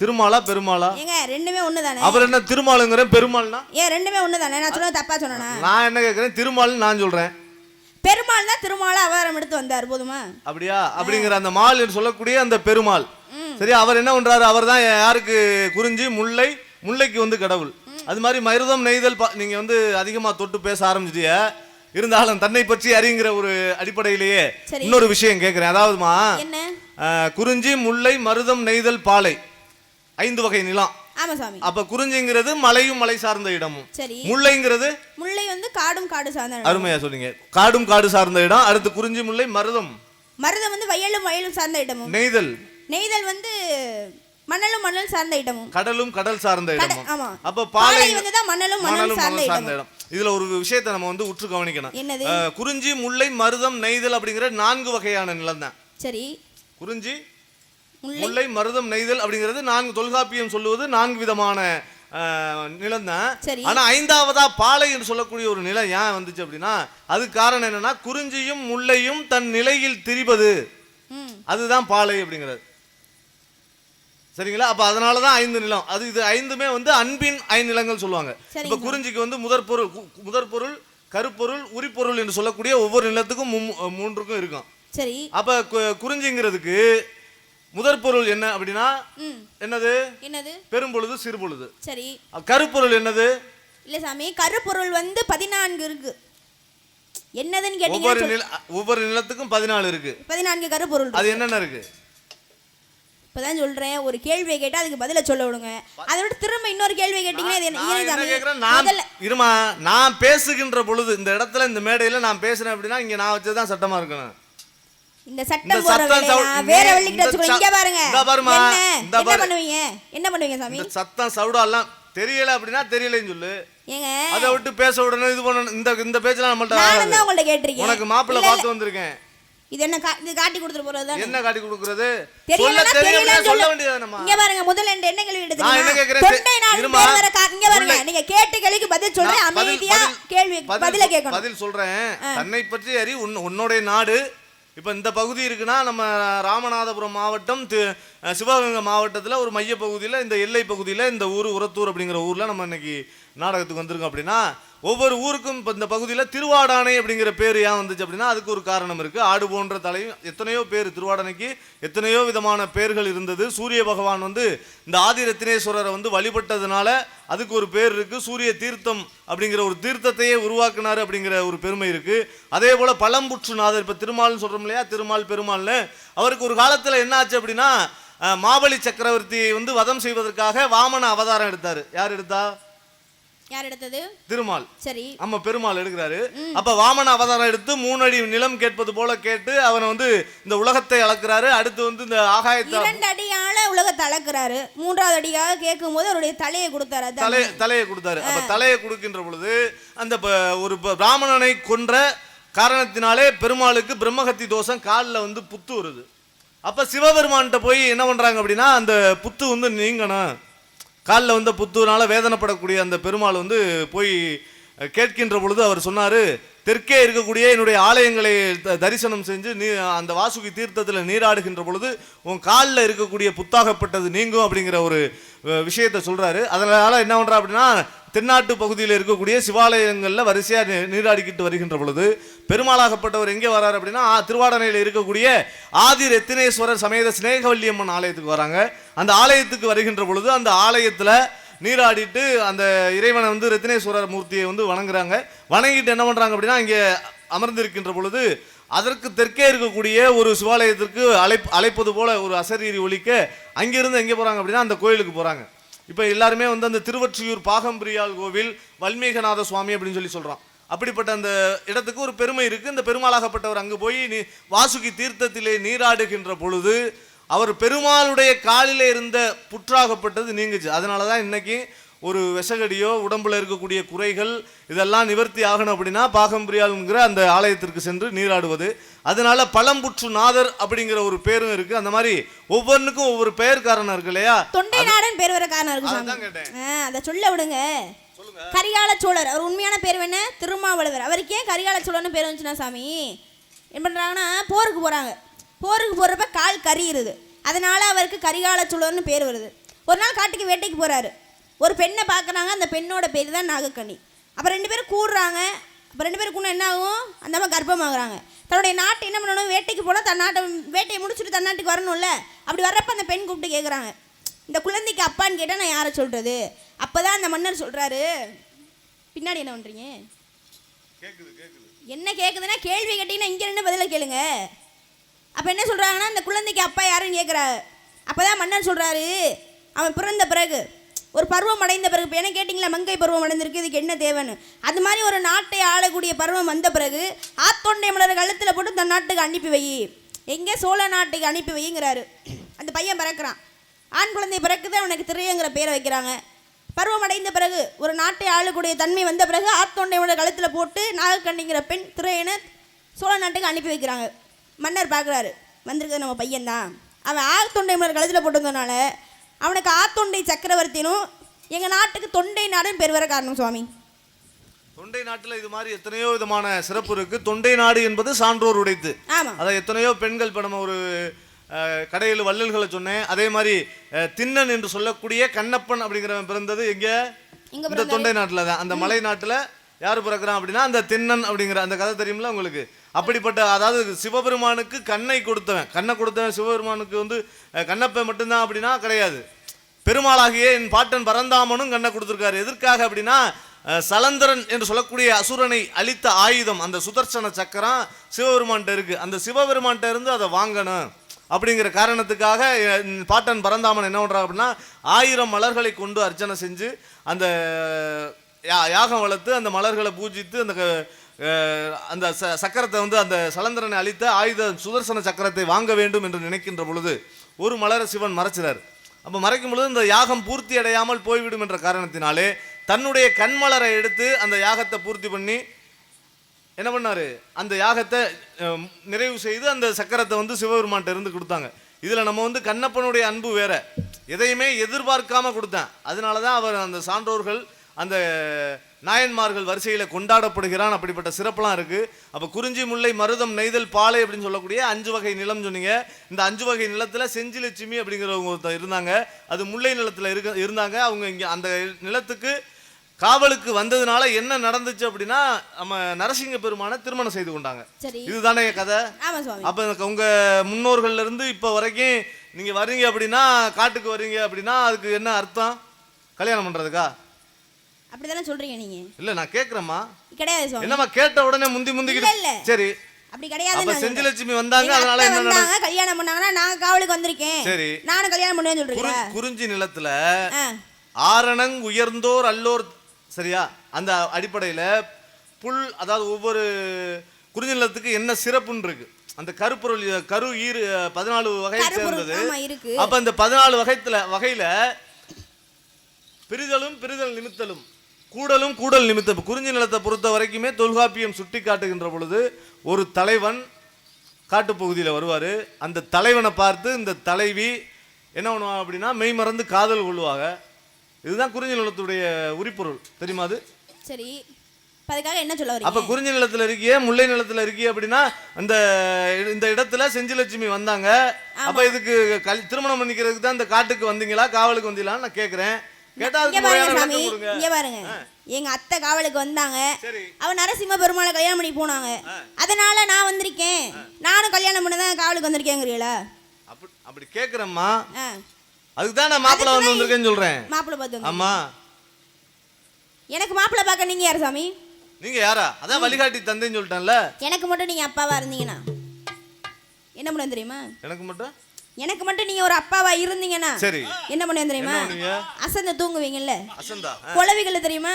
திருமாலா பெருமாளா? ஏங்க ரெண்டுமே ஒண்ணுதானே. அவர் என்ன திருமாலுங்கற பெருமாள்னா? ஏன் ரெண்டுமே ஒண்ணுதானே? நான் சொல்றது தப்பா சொன்னேனா? நான் என்ன கேக்குறேன், திருமால்னு நான் சொல்றேன். பெருமாள் தான் திருமால அவதாரம் எடுத்து வந்தார், போதுமா? அப்படியா? அப்படிங்கிற அந்த மால் என்று சொல்லக்கூடிய அந்த பெருமாள், சரி, அவர் என்ன பண்றாரு? அவர் தான் யாருக்கு? குறிஞ்சி, முல்லை, முல்லைக்கு வந்து கடவுள். அது மாதிரி மருதம், நெய்தல் நீங்க வந்து அதிகமா தொட்டு பேச ஆரம்பிச்சிட்டிய. இருந்தாலும் தன்னை பற்றி அறிங்கிற ஒரு அடிப்படையிலேயே இன்னொரு விஷயம் கேட்கிறேன். அதாவதுமா, குறிஞ்சி, முல்லை, மருதம், நெய்தல், பாலை 5 வகை நிலம். ஆமா சாமி. அப்ப குறிஞ்சிங்கிறது மலையும் மலை சார்ந்த இடமும், சரி. முல்லைங்கிறது முல்லை வந்து காடும் காடு சார்ந்த இடம். அருமையா சொன்னீங்க. காடும் காடு சார்ந்த இடம். அடுத்து குறிஞ்சி, முல்லை, மருதம். மருதம் வந்து வயலும் வயலும் சார்ந்த இடமும். நெய்தல். நெய்தல் வந்து மணலும் மணல் சார்ந்த இடமும். கடலும் கடல் சார்ந்த இடமும். ஆமா. அப்ப பாலை வந்து தான் மணலும் மணல் சார்ந்த இடம். இதுல ஒரு விஷயத்தை நம்ம வந்து உற்று கவனிக்கணும். என்னது? குறிஞ்சி, முல்லை, மருதம், நெய்தல் அப்படிங்கிற 4 வகையான நிலம் தான். சரி. குறிஞ்சி, முல்லை, மருதம், நெய்தல் அப்படிங்கிறது 4, தொல்காப்பியம் சொல்லுவது 4 விதமான நிலம் தான். ஆனா 5வதா பாலை என்று சொல்லக்கூடிய ஒரு நிலம் ஏன் வந்துச்சு அப்படின்னா, அது காரணம் என்னன்னா, குறிஞ்சியும் முல்லையும் தன் நிலையில் திரிவது, அதுதான் பாலை அப்படிங்கிறது. சரிங்களா? அப்ப அதனாலதான் 5 நிலம். அது இது 5மே வந்து அன்பின் 5 நிலங்கள் சொல்லுவாங்க. இப்ப குறிஞ்சிக்கு வந்து முதற் பொருள், கருப்பொருள், உரிப்பொருள் என்று சொல்லக்கூடிய ஒவ்வொரு நிலத்துக்கும் 3க்கும் இருக்கும். சரி. அப்ப குறிஞ்சிங்கிறதுக்கு முதற் பொருள் என்ன அப்படின்னா என்னது? என்னது? பெரும்பொழுது, சிறுபொழுது. சரி. கருப்பொருள் என்னது? இல்ல சாமி, கருப்பொருள் வந்து 14 இருக்கு. என்னதுன்னு கேட்டீங்க. ஒவ்வொரு நிலத்துக்கும் 14 இருக்கு. 14 கருப்பொருள். அது என்னென்ன இருக்கு? இப்பதான் சொல்றேன், ஒரு கேள்வியை கேட்டா அதுக்கு பதில சொல்ல விடுங்க. அதை விட திரும்ப இன்னொரு கேள்வி கேட்டீங்கன்னா இருமா, நான் பேசுகின்ற பொழுது இந்த இடத்துல இந்த மேடையில நான் பேசுறேன் அப்படின்னா இங்க நான் வச்சதுதான் சட்டமா இருக்கணும். இந்த சட்டம் வேற வழிக்கு வச்சுக்கோ. இங்க பாருங்க. என்ன பண்ணுவீங்க? என்ன பண்ணுவீங்க சாமி? இந்த சத்தம் சவுடாலாம் தெரியல அப்படின்னா தெரியலன்னு சொல்லு. ஏங்க அதை விட்டு பேச விடணும், இது பண்ணணும். இந்த பேச்செல்லாம் நம்மள்ட்ட நான் தான் உங்கள்ட்ட கேட்டிருக்கேன். உனக்கு மாப்பிள்ளை பார்த்து வந்திருக்கேன். இது என்ன இது காட்டி கொடுத்துட்டு போறது? என்ன காட்டி கொடுக்கிறது? தெரியல சொல்ல வேண்டியது நம்ம. இங்க பாருங்க, முதல்ல என்ன கேள்வி எடுத்துங்க. நான் என்ன கேக்குறேன்? இங்க பாருங்க, நீங்க கேட்ட கேள்விக்கு பதில் சொல்றேன். அமைதியா கேள்வி பதில கேட்கணும். பதில் சொல்றேன். தன்னை பற்றி அறி. உன்னுடைய நாடு இப்ப இந்த பகுதி இருக்குன்னா, நம்ம ராமநாதபுரம் மாவட்டம், சிவகங்கை மாவட்டத்தில் ஒரு மைய பகுதியில், இந்த எல்லை பகுதியில் இந்த ஊர் உரத்தூர் அப்படிங்கிற ஊரில் நம்ம இன்னைக்கு நாடகத்துக்கு வந்திருக்கோம். அப்படின்னா ஒவ்வொரு ஊருக்கும் இப்போ இந்த பகுதியில் திருவாடானை அப்படிங்கிற பேர் ஏன் வந்துச்சு அப்படின்னா அதுக்கு ஒரு காரணம் இருக்குது. ஆடு போன்ற தலையும் எத்தனையோ பேர், திருவாடானைக்கு எத்தனையோ விதமான பேர்கள் இருந்தது. சூரிய பகவான் வந்து இந்த ஆதி ரத்தினேஸ்வரரை வந்து வழிபட்டதுனால அதுக்கு ஒரு பேர் இருக்குது. சூரிய தீர்த்தம் அப்படிங்கிற ஒரு தீர்த்தத்தையே உருவாக்குனார் அப்படிங்கிற ஒரு பெருமை இருக்குது. அதே போல் பழம்புற்றுநாதர், இப்போ திருமால்னு சொல்கிறோம் இல்லையா, திருமால் பெருமாள்னு, அவருக்கு ஒரு காலத்தில் என்ன ஆச்சு அப்படின்னா, மாபலி சக்கரவர்த்தியை வந்து வதம் செய்வதற்காக வாமன அவதாரம் எடுத்தார். யார் எடுத்தா? யார் எடுத்தது? திருமால். சரி. நம்ம பெருமாள் எடுக்கிறாரு. அப்ப வாமன அவதாரம் எடுத்து 3 அடி நிலம் கேட்பது போல கேட்டு அவனை வந்து இந்த உலகத்தை அளக்குறாரு. அடுத்து வந்து இந்த ஆகாயத்தை 2 அடியால உலகத்தை அளக்குறாரு. 3வது அடியாக கேட்கும் போது அவருடைய தலையை கொடுத்தாரு. தலையை கொடுத்தாரு. அப்ப தலையை கொடுக்கின்ற பொழுது அந்த ஒரு பிராமணனை கொன்ற காரணத்தினாலே பெருமாளுக்கு பிரம்மஹத்தி தோஷம், காலில் வந்து புத்து வருது. அப்ப சிவபெருமான்கிட்ட போய் என்ன பண்றாங்க அப்படின்னா, அந்த புத்து வந்து நீங்கணும், காலில் வந்து புத்துனால வேதனைப்படக்கூடிய அந்த பெருமாள் வந்து போய் கேட்கின்ற பொழுது அவர் சொன்னார், தெற்கே இருக்கக்கூடிய என்னுடைய ஆலயங்களை தரிசனம் செஞ்சு நீ அந்த வாசுகி தீர்த்தத்தில் நீராடுகின்ற பொழுது உன் காலில் இருக்கக்கூடிய புத்தாகப்பட்டது நீங்கும் அப்படிங்கிற ஒரு விஷயத்தை சொல்கிறாரு. அதனால் என்ன பண்ணுறா அப்படின்னா, தென்னாட்டு பகுதியில் இருக்கக்கூடிய சிவாலயங்களில் வரிசையாக நீராடிக்கிட்டு வருகின்ற பொழுது பெருமாளாகப்பட்டவர் எங்கே வராரு அப்படின்னா, திருவாடனையில் இருக்கக்கூடிய ஆதி ரத்தினேஸ்வரர் சமேத சினேகவல்லியம்மன் ஆலயத்துக்கு வராங்க. அந்த ஆலயத்துக்கு வருகின்ற பொழுது அந்த ஆலயத்தில் நீராடிட்டு அந்த இறைவனை வந்து ரத்தினேஸ்வரர் மூர்த்தியை வந்து வணங்குறாங்க. வணங்கிட்டு என்ன பண்றாங்க அப்படின்னா, இங்கே அமர்ந்திருக்கின்ற பொழுது அதற்கு தெற்கே இருக்கக்கூடிய ஒரு சிவாலயத்திற்கு அழைப்பது போல ஒரு அசரீரி ஒலிக்க அங்கிருந்து எங்கே போறாங்க அப்படின்னா அந்த கோயிலுக்கு போறாங்க. இப்போ எல்லாருமே வந்து அந்த திருவொற்றியூர் பாகம்பிரியாள் கோவில் வல்மீகநாத சுவாமி அப்படின்னு சொல்லி சொல்றான். அப்படிப்பட்ட அந்த இடத்துக்கு ஒரு பெருமை இருக்கு. இந்த பெருமாளாகப்பட்டவர் அங்கு போய் வாசுகி தீர்த்தத்திலே நீராடுகின்ற பொழுது அவர் பெருமாளுடைய காலிலே இருந்த புற்றாகப்பட்டது நீங்குச்சு. அதனாலதான் இன்னைக்கு ஒரு விஷகடியோ உடம்புல இருக்கக்கூடிய குறைகள் இதெல்லாம் நிவர்த்தி ஆகணும் அப்படின்னா பாகம்பிரியாள்ங்கிற அந்த ஆலயத்திற்கு சென்று நீராடுவது. அதனால பழம்புற்று நாதர் அப்படிங்கிற ஒரு பேரும் இருக்கு. அந்த மாதிரி ஒவ்வொன்றுக்கும் ஒவ்வொரு பெயர் காரணம் இருக்கு இல்லையா? தொண்டை நாடன் பேர் வர காரணம் இருக்கு. அதை சொல்ல விடுங்க. கரிகால சோழர் அவர் உண்மையான பேர் என்ன? திருமாவளவர். அவருக்கு ஏன் கரிகால சோழர்னு பேர் வந்துச்சுன்னா சாமி என்ன பண்றாங்கன்னா, போருக்கு போறாங்க. போருக்கு போறப்ப கால் கரியிருது. அதனால அவருக்கு கரிகால சோழர்னு பேர் வருது. ஒரு நாள் காட்டுக்கு வேட்டைக்கு போறாரு. ஒரு பெண்ணை பார்க்குறாங்க. அந்த பெண்ணோட பேர் தான் நாகக்கண்ணி. அப்போ 2 பேரும் கூடுறாங்க. அப்போ 2 பேரும் கூட என்ன ஆகும், அந்த அம்மா கர்ப்பமாகறாங்க. தன்னுடைய நாட்டை என்ன பண்ணணும், வேட்டைக்கு போனால் தன் நாட்டை வேட்டையை முடிச்சுட்டு தன் நாட்டுக்கு வரணும்ல. அப்படி வர்றப்ப அந்த பெண் கூப்பிட்டு கேட்குறாங்க, இந்த குழந்தைக்கு அப்பான்னு கேட்டால் நான் யாரை சொல்கிறது? அப்போ தான் அந்த மன்னர் சொல்கிறாரு, பின்னாடி என்ன பண்ணுறீங்க? என்ன கேட்குதுன்னா, கேள்வி கேட்டிங்கன்னா இங்கே என்ன பதிலை கேளுங்க. அப்போ என்ன சொல்கிறாங்கன்னா, இந்த குழந்தைக்கு அப்பா யாருன்னு கேட்குறாரு. அப்போ தான் மன்னர் சொல்கிறாரு, அவன் பிறந்த பிறகு ஒரு பருவம் அடைந்த பிறகு, இப்போ என்ன கேட்டிங்களா, மங்கை பருவம் அடைந்திருக்கு, இதுக்கு என்ன தேவைன்னு. அது மாதிரி ஒரு நாட்டை ஆளக்கூடிய பருவம் வந்த பிறகு ஆத்தொண்டை மலர் கழுத்தில் போட்டு தன் நாட்டுக்கு அனுப்பி வை, எங்கே சோழ நாட்டுக்கு அனுப்பி வைங்கிறாரு. அந்த பையன் பிறக்கிறான். ஆண் குழந்தை பிறக்குது, அவனுக்கு திரையங்கிற பேரை வைக்கிறாங்க. பருவம் அடைந்த பிறகு ஒரு நாட்டை ஆளக்கூடிய தன்மை வந்த பிறகு ஆத்தொண்டை மலர் கழுத்தில் போட்டு நாகக்கண்ணிங்கிற பெண் திரையனை சோழ நாட்டுக்கு அனுப்பி வைக்கிறாங்க. மன்னர் பார்க்குறாரு, வந்திருக்கிறது நம்ம பையன்தான். அவன் ஆத்தொண்டை மலர் கழுத்தில் போட்டதுனால அவனுக்கு ஆத்தொண்டை சக்கரவர்த்தினும் எங்கள் நாட்டுக்கு தொண்டை நாடுன்னு பேர் வர காரணம் சுவாமி. தொண்டை நாட்டில் இது மாதிரி எத்தனையோ விதமான சிறப்பு இருக்கு. தொண்டை நாடு என்பது சான்றோர் உடைத்து. ஆமாம், அதை எத்தனையோ பெண்கள் இப்போ நம்ம ஒரு கடையில் வள்ளல்களை சொன்னேன். அதே மாதிரி திண்ணன் என்று சொல்லக்கூடிய கண்ணப்பன் அப்படிங்கிறவன் பிறந்தது எங்கே? இந்த தொண்டை நாட்டில் தான். அந்த மலை நாட்டில் யார் பிறக்கிறான் அப்படின்னா அந்த திண்ணன் அப்படிங்கிற அந்த கதை தெரியுமில்ல உங்களுக்கு? அப்படிப்பட்ட, அதாவது சிவபெருமானுக்கு கண்ணை கொடுத்தவன் சிவபெருமானுக்கு வந்து கண்ணப்பை மட்டும்தான் அப்படின்னா கிடையாது. பெருமாளாகிய என் பாட்டன் பரந்தாமனும் கண்ணை கொடுத்துருக்காரு. எதற்காக அப்படின்னா, சலந்தரன் என்று சொல்லக்கூடிய அசுரனை அழித்த ஆயுதம் அந்த சுதர்சன சக்கரம் சிவபெருமான்கிட்ட இருக்கு. அந்த சிவபெருமான்கிட்ட இருந்து அதை வாங்கணும் அப்படிங்கிற காரணத்துக்காக பாட்டன் பரந்தாமன் என்ன பண்றாங்க அப்படின்னா, 1000 மலர்களை கொண்டு அர்ச்சனை செஞ்சு அந்த யாகம் வளர்த்து அந்த மலர்களை பூஜித்து அந்த சக்கரத்தை வந்து அந்த சலந்தரனை அழித்த ஆயுத சுதர்சன சக்கரத்தை வாங்க வேண்டும் என்று நினைக்கின்ற பொழுது ஒரு மலரை சிவன் மறைச்சிறார். அப்போ மறைக்கும் பொழுது இந்த யாகம் பூர்த்தி அடையாமல் போய்விடும் என்ற காரணத்தினாலே தன்னுடைய கண்மலரை எடுத்து அந்த யாகத்தை பூர்த்தி பண்ணி என்ன பண்ணாரு, அந்த யாகத்தை நிறைவு செய்து அந்த சக்கரத்தை வந்து சிவபெருமான்கிட்ட இருந்து கொடுத்தாங்க. இதில் நம்ம வந்து கண்ணப்பனுடைய அன்பு வேற, எதையுமே எதிர்பார்க்காம கொடுத்தேன். அதனால தான் அவர் அந்த சான்றோர்கள் அந்த நாயன்மார்கள் வரிசையில் கொண்டாடப்படுகிறான். அப்படிப்பட்ட சிறப்பெல்லாம் இருக்குது. அப்போ குறிஞ்சி முல்லை மருதம் நெய்தல் பாலை அப்படின்னு சொல்லக்கூடிய 5 வகை நிலம் சொன்னீங்க. இந்த 5 வகை நிலத்தில் செஞ்சிலட்சுமி அப்படிங்கிறவங்க ஒருத்தர் இருந்தாங்க. அது முல்லை நிலத்தில் இருந்தாங்க. அவங்க இங்கே அந்த நிலத்துக்கு காவலுக்கு வந்ததுனால என்ன நடந்துச்சு அப்படின்னா, நம்ம நரசிங்க பெருமானை திருமணம் செய்து கொண்டாங்க. இதுதானே கதை? அப்போ உங்க முன்னோர்கள்ல இருந்து இப்போ வரைக்கும் நீங்க வர்றீங்க அப்படின்னா, காட்டுக்கு வர்றீங்க அப்படின்னா அதுக்கு என்ன அர்த்தம்? கல்யாணம் பண்றதுக்கா? அப்படிதானே சொல்றீங்க நீங்க? இல்ல நான் கேக்குறேம்மா. கிடையாது சுவாமி. என்னம்மா கேட்ட உடனே முந்திக்கிட்டு? சரி, அப்படி கிடையாது. அப்ப செஞ்சிலட்சுமி வந்தாங்க, அதனால என்ன நடந்தாங்க? கல்யாணம் பண்ணாங்கன்னா நான் காவலுக்கு வந்திருக்கேன். சரி, நானும் கல்யாணம் பண்ணுவேன்னு சொல்றீங்க. குறிஞ்சி நிலத்துல ஆரணங் உயர்ந்தோர் அல்லோர், சரியா? அந்த அடிப்படையில புல், அதாவது ஒவ்வொரு குறிஞ்சி நிலத்துக்கு என்ன சிறப்புன்னு இருக்கு. அந்த கருப்பொருள் கரு ஈர் 14 வகை சேர்ந்தது. அப்ப அந்த 14 வகையில பிரிதல் நிமித்தலும் கூடல் நிமித்தம். குறிஞ்சி நிலத்தை பொறுத்த வரைக்குமே தொல்காப்பியம் சுட்டி காட்டுகின்ற பொழுது ஒரு தலைவன் காட்டுப்பகுதியில் வருவார். அந்த தலைவனை பார்த்து இந்த தலைவி என்ன பண்ணுவாங்க அப்படின்னா மெய் மறந்து காதல் கொள்ளுவாங்க. இதுதான் குறிஞ்சி நிலத்துடைய உரிப்பொருள், தெரியுமா? அது சரி. அதுக்காக என்ன சொல்ல வரீங்க? அப்ப குறிஞ்சி நிலத்துல இருக்கியே முல்லை நிலத்துல இருக்கியே அப்படின்னா இந்த இடத்துல செஞ்சிலட்சுமி வந்தாங்க. அப்ப இதுக்கு திருமணம் பண்ணிக்கிறதுக்கு தான் இந்த காட்டுக்கு வந்தீங்களா, காவலுக்கு வந்தீங்களான்னு நான் கேட்கிறேன். எங்க அத்தை காவலுக்கு வந்தாங்க. அவ நரசிம்ம பெருமாளை கல்யாணம் பண்ணி போனாங்க. அதனால நான் வந்திருக்கேன். நானும் கல்யாணம் பண்ணதான் காவலுக்கு வந்திருக்கேங்கிறீங்களா? அப்படி கேக்குறேம்மா. அதுக்கு தான் நான் மாப்பிள்ளை வந்து வந்திருக்கேன்னு சொல்றேன். மாப்பிள்ளை பார்த்து ஆமா. எனக்கு மாப்பிள்ளை பார்க்க நீங்க யார் சாமி? நீங்க யாரா? அதான் வழிகாட்டி தந்தேன்னு சொல்லிட்டேன்ல. எனக்கு மட்டும் நீங்க அப்பாவா இருந்தீங்கன்னா என்ன பண்ணுவேன் தெரியுமா? எனக்கு மட்டும் நீங்க ஒரு அப்பாவா இருந்தீங்கன்னா சரி என்ன பண்ணுவேன் தெரியுமா? அசந்து தூங்குவீங்கல்ல. அசந்தா குளவிகள் தெரியுமா?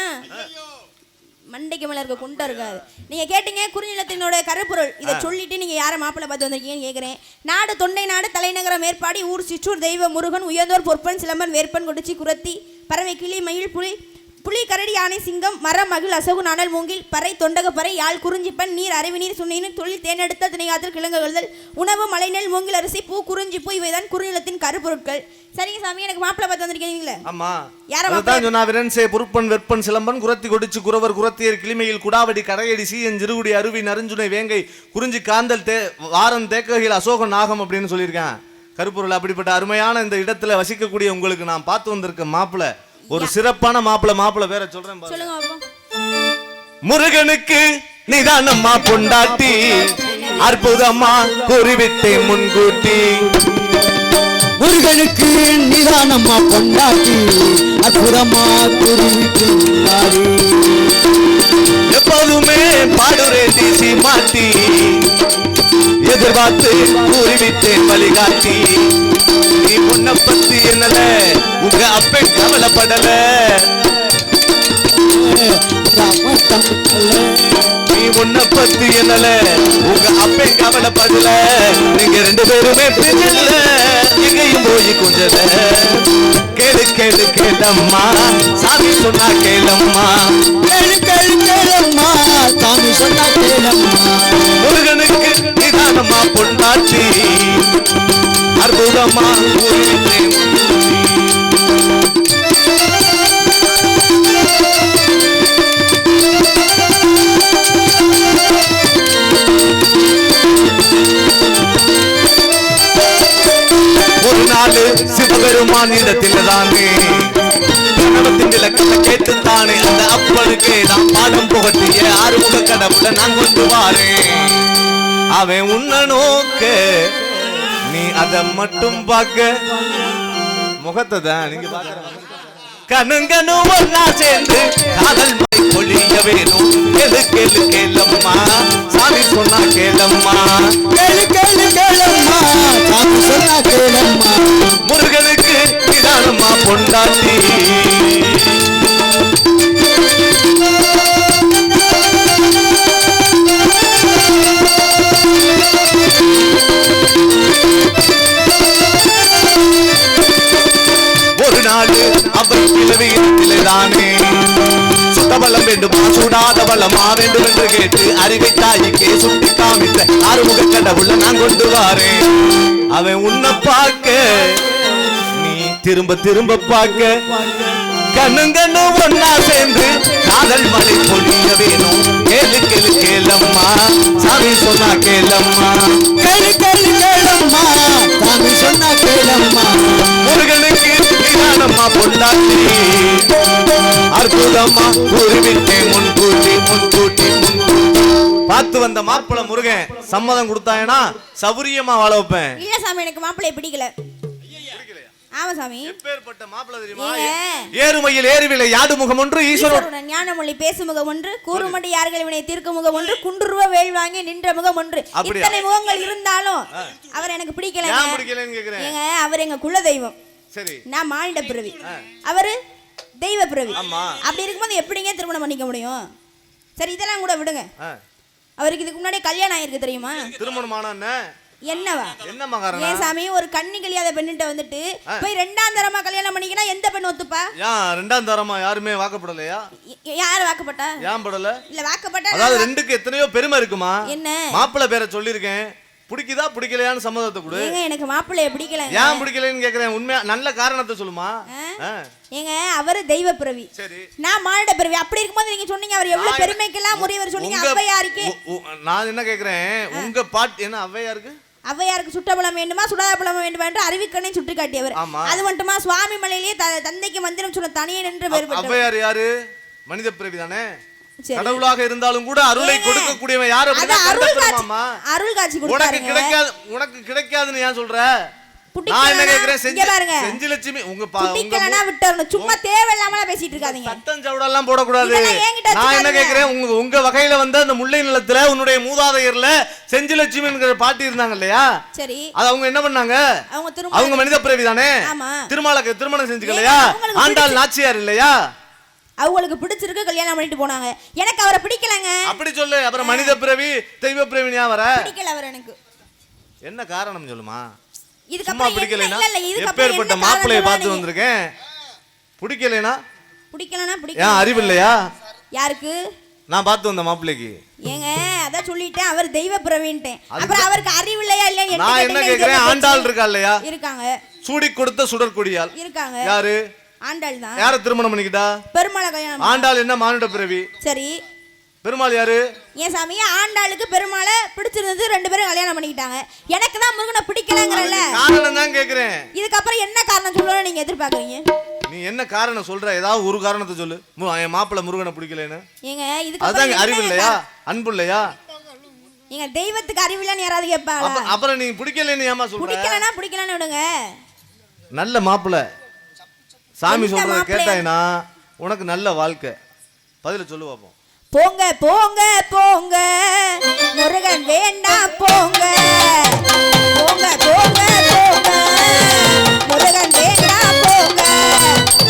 மண்டைக்கு மேல இருக்க குண்டா இருக்காது. நீங்க கேட்டீங்க குறிநிலத்தினோட கருப்பொருள். இதை சொல்லிட்டு நீங்க யாரை மாப்பிள்ளை பார்த்து வந்திருக்கீங்கன்னு கேட்குறேன். நாடு தொண்டை நாடு தலைநகரம் மேற்பாடி ஊர் சிற்றூர் தெய்வ முருகன் உயர்ந்தோர் பொற்பன் சிலம்பன் வேற்பன் கொடுச்சி குரத்தி பறவை கிளி மயில் புலி கரடி யானை சிங்கம் மரம் மகிழ் அசகு நாணல் மூங்கில் பறை தொண்டக பறை யாழ் குறிஞ்சிப்பன் நீர் அறிவிநீர் சுண்ணீர் தொழில் தேனெடுத்த திணையாத்தில் கிழங்குகள் உணவு மலைநெல் மூங்கில் அரிசி பூ குறிஞ்சிப்பூ இவைதான் குறிநிலத்தின் கருப்பொருட்கள். சரிங்க சாமி, எனக்கு மாப்பிள்ளை பார்த்து வந்திருக்கீங்களே. ஆமா, யாரை சொன்னா விரன்சே பொறுப்பன் வெப்பன் சிலம்பன் குரத்தி கொடிச்சு குறவர் குரத்தியர் கிளிமையில் குடாவடி கரையடி சீயன் சிறுகுடி அருவி நறுஞ்சுனை வேங்கை குறிஞ்சி காந்தல் வாரம் தேக்ககில் அசோக நாகம் அப்படின்னு சொல்லியிருக்கேன். கருப்பொருள் அப்படிப்பட்ட அருமையான இந்த இடத்துல வசிக்கக்கூடிய உங்களுக்கு நான் பார்த்து வந்திருக்க மாப்பிள்ளை ஒரு சிறப்பான மாப்பிள்ளை பேரை சொல்றேன். முருகனுக்கு நிதானம்மா பொண்டாட்டி அற்புதமா கூறிவிட்டேன் முன்கூட்டி. முருகனுக்கு நிதானம்மா பொண்டாட்டி அற்புதமா கூறிவிட்டேன். எப்போதுமே பாடுறே டிசி மாட்டி எதிர்பார்த்து கூறிவிட்டேன் வழிகாட்டி. நீ பொண்ண பத்தி என்னல உங்க அப்பே கவலைப்படல. நீ உன்ன பத்தி என்னல உங்க அப்பே கவலைப்படல. நீங்க ரெண்டு பேருமே பிரியல எங்கேயும் போய் கொஞ்சல. கேளு கேளு கேளம்மா சாமி சொன்னா கேளம்மா. கேளு கேளு கேளம்மா சாமி சொன்னா கேளம்மா. முருகனுக்கு நிதானமா பொண்டாட்டி அற்புதமா கூறிவிட்டேன். ஒரு நாள் சிவபெருமான் இடத்தில் தானே கணவத்தின் விளக்கத்தை கேட்டுத்தானே அந்த அப்பனுக்கு நான் பாடம் புகட்டிய ஆறுமுக கடவுளை நான் கொண்டு வாரேன். அவன் உன்ன நோக்க நீ அதை மட்டும் பார்க்க முகத்தை தான் நீங்க கண்ணுங்கனும் ஒன்னா சேர்ந்து காதல் மழை பொழிய வேணும். கேளு கேளு கேளம்மா சாமி சொன்னா கேளம்மா. கேளு கேளு கேளம்மா சாமி சொன்னா கேளம்மா. முருகனுக்கு நிதானம்மா பொண்டாட்டி ஒரு நாள் அவை கிழவியிலே சுத்தபலம் வேண்டுமா சூடாத பலமா வேண்டும் என்று கேட்டு அறிவை தாய்க்கே சுட்டி காமித்த ஆறுமுக கடவுளை நான் கொண்டு வாரேன். அவன் உன்னை பார்க்க நீ திரும்ப திரும்ப பார்க்க கண்ணுங்கன்னு ஒன்னா சேர்ந்து காதல் மழை பொழிய வேணும். கேளு கேளு கேளம்மா சாமி சொன்னா கேளம்மா. கேளு கேளு கேளம்மா சாமி சொன்னா கேளம்மா. முருகனுக்கு நிதானம்மா பொண்டாட்டி அற்புதமா கூறிவிட்டேன் முன்கூட்டி முன்கூட்டி முன்கூட்டி. பார்த்து வந்த மாப்பிள்ளை முருகன் சம்மதம் கொடுத்தாயனா சௌரியமா வாழ வைப்பேன். இல்ல சாமி, எனக்கு மாப்பிள்ளை பிடிக்கல. ஆமா சாமி. எப்பேர்ப்பட்ட மாப்பிள்ளை தெரியுமா? ஏறுமையில் ஏறுவிலை யாடு முகம் ஒன்று ஈஸ்வரன் ஞானமொழி பேசு முகம் ஒன்று கூறுமண்டி யார்கள் வினை தீர்க்க முகம் ஒன்று குன்றுருவ வேல் வாங்கி நின்ற முகம் ஒன்று. இத்தனை முகங்கள் இருந்தாலும் அவர் எனக்கு பிடிக்கல. ஏங்க, அவர் எங்க குல தெய்வம். சரி, நான் மானிட பிறவி, அவரு தெய்வ பிறவி. அப்படி இருக்கும்போது எப்படிங்க திருமணம் பண்ணிக்க முடியும்? சரி, இதெல்லாம் கூட விடுங்க. அவருக்கு இதுக்கு முன்னாடி கல்யாணம் ஆயிருக்கு தெரியுமா? திருமணமான என்னவா என்னமா காரணம்? ஏன் சாமி, ஒரு கண்ணி கல்யாத பெண்ணிட்ட வந்துட்டு போய் ரெண்டாம் தரமா கல்யாணம் பண்ணிக்கினா எந்த பெண் ஒத்துப்பா? ரெண்டாம் தரமா யாருமே வாக்கப்படலையா? யாரு வாக்கப்பட்டா? ஏன் படல? இல்ல வாக்கப்பட்டா. அதாவது ரெண்டுக்கு எத்தனையோ பெருமை இருக்குமா? என்ன மாப்பிள்ளை பேரை சொல்லிருக்கேன், பிடிக்குதா பிடிக்கலையான்னு சம்மதத்தை கொடு. ஏங்க, எனக்கு மாப்பிள்ளைய பிடிக்கல. ஏன் பிடிக்கலன்னு கேக்குறேன், உண்மையா நல்ல காரணத்தை சொல்லுமா? ஏங்க, அவரு தெய்வ பிறவி, நான் மானிட பிறவி. அப்படி இருக்கும்போது நீங்க சொன்னீங்க அவர் எவ்வளவு பெருமைக்கெல்லாம் முறையவர் சொன்னீங்க. ஔவையாருக்கு நான் என்ன கேக்குறேன், உங்க பாட்டு என்ன ஔவையாருக்கு? ஔவையாருக்கு சுட்டபலம் வேண்டுமா சுடாத பலம் வேண்டுமா என்று அறிவிக்கனை சுட்டி காட்டியவர். அது மட்டுமா, சுவாமி மலையிலேயே தந்தைக்கு மந்திரம் சொன்ன தனியே நின்று வேறுபட்டவர். ஔவையார் யாரு? மனித பிறவி தானே, கடவுளாக இருந்தாலும் கூட அருளை கொடுக்கக்கூடியவன் யாரு? அருள் காட்சி கொடுத்தாருங்க. உனக்கு கிடைக்காதுன்னு ஏன் சொல்ற? நான் என்ன கேக்குறேன் இங்க பாருங்க செஞ்சிலட்சுமி உங்க புடிக்கலனா விட்டுறணும் சும்மா தேவையில்லாம பேசிட்டு இருக்காதீங்க சத்தம் சவுடெல்லாம் போட கூடாது இதெல்லாம் என்கிட்ட நான் என்ன கேக்குறேன் உங்க வகையில வந்து அந்த முல்லை நிலத்துல உன்னுடைய மூதாதையர்ல செஞ்சிலட்சுமிங்கிற பாட்டி இருந்தாங்க இல்லையா சரி அது அவங்க என்ன பண்ணாங்க அவங்க அவங்க மனித பிறவி தானே ஆமா திருமாலுக்கு திருமணம் செஞ்சுக்கலையா ஆண்டாள் நாச்சியார் இல்லையா அவங்களுக்கு பிடிச்சிருக்கு கல்யாணம் பண்ணிட்டு போனாங்க எனக்கு அவரை பிடிக்கலங்க அப்படி சொல்லு அப்புறம் மனித பிறவி தெய்வ பிறவி ஞாபகம் வர பிடிக்கல அவர் எனக்கு என்ன காரணம் சொல்லுமா இதுக்கு சும்மா பிடிக்கலைனா எப்பேற்பட்ட மாப்பிளைய பார்த்து வந்திருக்கேன் பிடிக்கலைனா ஏன் அறிவு இல்லையா யாருக்கு நான் பார்த்து வந்த மாப்பிளைக்கு ஏங்க அதான் சொல்லிட்டேன் அவர் தெய்வ பிறவின்ட்டேன் அப்புறம் அவருக்கு அறிவு இல்லையா இல்லையா நான் என்ன கேக்குறேன் ஆண்டாள் இருக்கா இல்லையா இருக்காங்க சூடி கொடுத்த சுடற்கொடியால் இருக்காங்க யாரு ஆண்டாள் தான் யார திருமணம் பண்ணிக்கிட்டா பெருமாளை கல்யாணம் ஆண்டாள் என்ன மானுட பிறவி சரி பெருமாள் யாரு ஏன் சாமி ஆண்டாளுக்கு பெருமாளை பிடிச்சிருந்தது ரெண்டு பேரும் கல்யாணம் பண்ணிக்கிட்டாங்க எனக்கு தான் முருகனை பிடிக்கலங்கறல காரணம் தான் கேக்குறேன் இதுக்கு அப்புறம் என்ன காரணம் சொல்லணும் நீங்க எதிர்பார்க்கறீங்க நீ என்ன காரணம் சொல்ற ஏதாவது ஒரு காரணத்தை சொல்லு என் மாப்பிள்ளை முருகனை பிடிக்கலன்னு ஏங்க இதுக்கு அதான் அறிவு இல்லையா அன்பு இல்லையா ஏங்க தெய்வத்துக்கு அறிவு இல்லன்னு யாராவது கேட்பாங்களா அப்புறம் நீ பிடிக்கலன்னு ஏமா சொல்ற பிடிக்கலன்னு விடுங்க நல்ல மாப்பிள்ளை சாமி சொல்றத கேட்டாயினா உனக்கு நல்ல வாழ்க்கை பதில சொல்லு பாப்போம் போங்க போங்க போங்க முருகன் வேண்டாம் போங்க போங்க போங்க போங்க முருகன் வேண்டாம் போங்க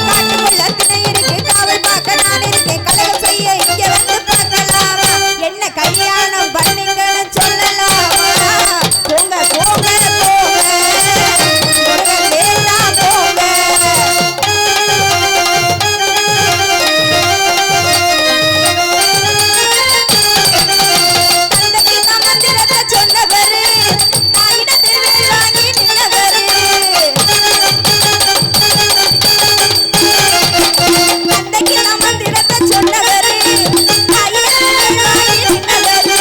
காட்டுக்குள்ள திணை இருக்கு காவல் பார்க்க நான் இருக்கேன் கலகம் செய்ய இங்க வந்து பார்க்கலாமா என்ன கல்யாணம் பண்ணுங்கன்னு சொல்லலாமா போங்க போங்க போங்க முருகன் வேண்டாம் போங்க சொன்னவரு தாயிடத்தில் வேல் வாங்கி நின்னவரு தந்தைக்கு மந்திரத்தை சொன்னவரு தாயிடத்தில் வேல் வாங்கி நின்னவரு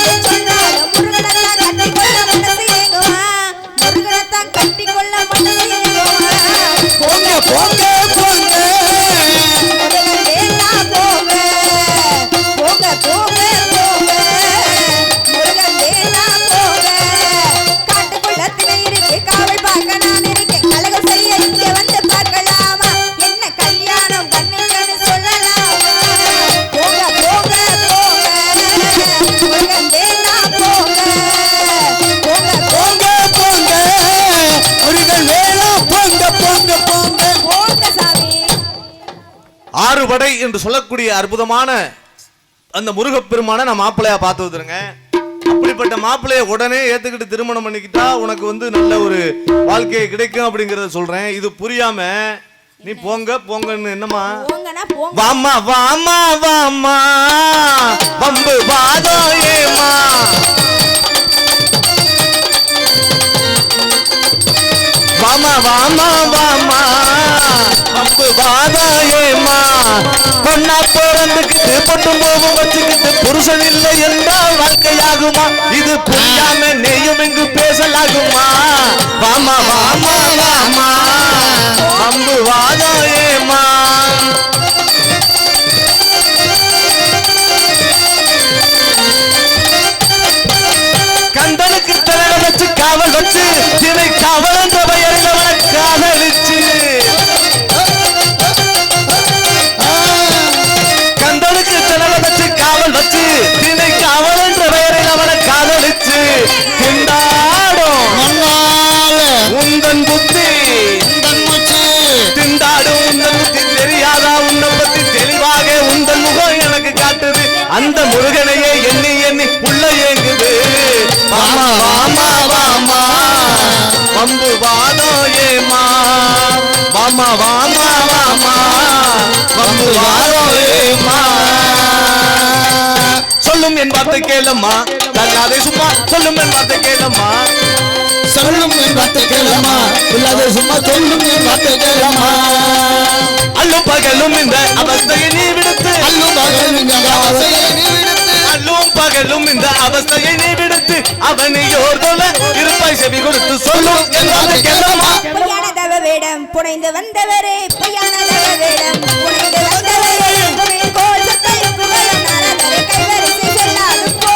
என்னாலும் முருகனைத்தான் கட்டிக்கொள்ள மனசு ஏங்குமா போங்க போங்க போங்க ஆறுபடை என்று சொல்லக்கூடிய அற்புதமான அந்த முருகப்பெருமான நான் மாப்பிள்ளையா பார்த்து வந்துருங்க அப்படிப்பட்ட மாப்பிள்ளைய உடனே ஏத்துக்கிட்டு திருமணம் பண்ணிக்கிட்டா உனக்கு வந்து நல்ல ஒரு வாழ்க்கை கிடைக்கும் அப்படிங்கறத சொல்றேன் இது புரியாம நீ போங்க போங்கன்னு என்னமா வாமா வாமா வாமா வம்பு வாதோ ஏமா வாமா வாமா வாமா வம்பு வாதோ ஏமா பொண்ணா பிறந்துக்கிட்டு பொட்டும் போவும் வச்சுக்கிட்டு புருஷன் இல்லை என்றால் வாழ்க்கையாகுமா இது புரியாம நெய்யும் இங்கு பேசலாகுமா வாமா வாமா வாமா வம்பு வாதோ ஏமா கந்தனுக்கு தலை வச்சு காவல் வச்சு தினை காவல் என்ற பெயரில் அவனை காதலிச்சு கந்தனுக்கு தலை வச்சு காவல் வச்சு தினை காவல் என்ற பெயரில் அவனை காதலிச்சு திண்டாடும் உந்தன் புத்தி திண்டாடும் உந்தன் புத்தி தெரியாதா உன்னை பத்தி தெளிவாக உந்தன் முகம் எனக்கு காட்டுது அந்த முருகனையே எண்ணி எண்ணி உள்ள ஏங்குது வாமா வாமா வாமா வம்பு வாதோ ஏமா வாமா வாமா வாமா வம்பு வாதோ ஏமா சொல்லும் என் வார்த்தை கேளம்மா தள்ளாதே சும்மா சொல்லும் என் வார்த்தை கேளம்மா சொல்லும் என் வார்த்தை கேளம்மா இல்லாத சும்மா சொல்லும் என் வார்த்தை கேளம்மா அல்லும் பகலும் இந்த அவஸ்தையை நீ விடுத்து அல்லும் பகலும் இந்த அவஸ்தையை நீ விடுத்து அல்லும் பகலும் இந்த அவஸ்தையை நீ விடுத்து அவனையோர் போல இருப்பாய் செவி கொடுத்து சொல்லும் என் வார்த்தை கேளம்மா பொய்யானதவ வேடம் புனைந்து வந்தவரே பொய்யானதவ வேடம் புனைந்து வந்தவரே கோல் சத்தை புகழ நாரதரை கைவரிசை செல்லாது போ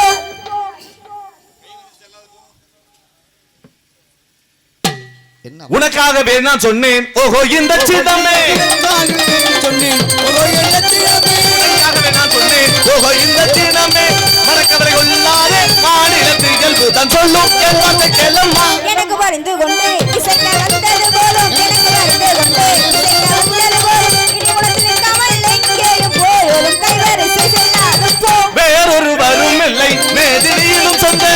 உனக்காகவே நான் சொன்னேன் ஓஹோ இந்த சின்னமே, சொன்னேன் ஓ எண்ணத்திடமே, உனக்காகவே நான் சொன்னேன் ஓஹோ இந்த சின்னமே, மறக்கவரை கொள்ளாதே மாநிலத்து இயல்பு தான் சொல்லும் என் வார்த்தை கேளம்மா. எனக்கு பறிந்து கொண்டு இசைக்க வந்தது போலும், எனக்கு பறிந்து கொண்டு இசைக்க வந்தது போலும், இனி உனக்கு நிற்காமல் எங்கேயும் போயோடும் கைவரிசை செல்லாது போ. வேறொரு வரும் இல்லை மேதினியிலும் சொந்த,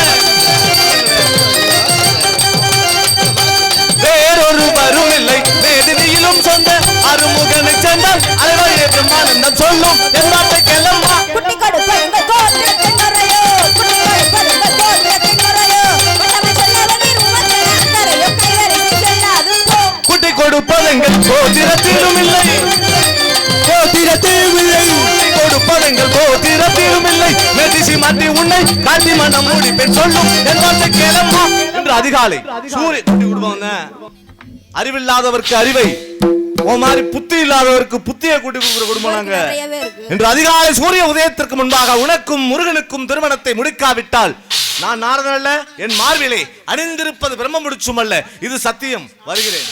வேறொரு வரும் இல்லை மேதினியிலும் சொந்த, அருமுகனை சென்றால் அலைவாயே பிரம்மானந்தம் சொல்லும் என் வார்த்தை கேளம்மா. குட்டி கொடுப்பதுங்கள் கோத்திரத்தின் முறையோ, குட்டி கொடுப்பதுங்கள் கோத்திரத்தின் முறையோ, தமிழ் சொல்லாதவீர் உமக்கு அக்கறையோ கைவரிசை செல்லாது போ. குட்டி கொடுப்பதெங்கள் கோத்திரத்திலும் இல்லை, கோத்திரத்தில் இல்லை, குட்டி கொடுப்பதெங்கள் கோத்திரத்திலும் இல்லை, மெதிசி மாட்டி உன்னை காட்டி மனம் மூடி பெண் சொல்லும் என் வார்த்தை கேளம்மா. என்று அதிகாலை சூரிய குட்டி கொடுப்பாங்க, அறிவில்லாதவருக்கு அறிவை, ஓ மாதிரி புத்தி இல்லாதவருக்கு புத்தியை கூட்டி கொடுக்குற குடும்பம் நாங்க. நிறையவே இருக்கு. இன்று அதிகாலை சூரிய உதயத்திற்கு முன்பாக உனக்கும் முருகனுக்கும் திருமணத்தை முடிக்காவிட்டால் நான் நாரதன் அல்ல, என் மார்பிலே அணிந்திருப்பது பிரம்ம முடிச்சும் அல்ல, இது சத்தியம். வருகிறேன்.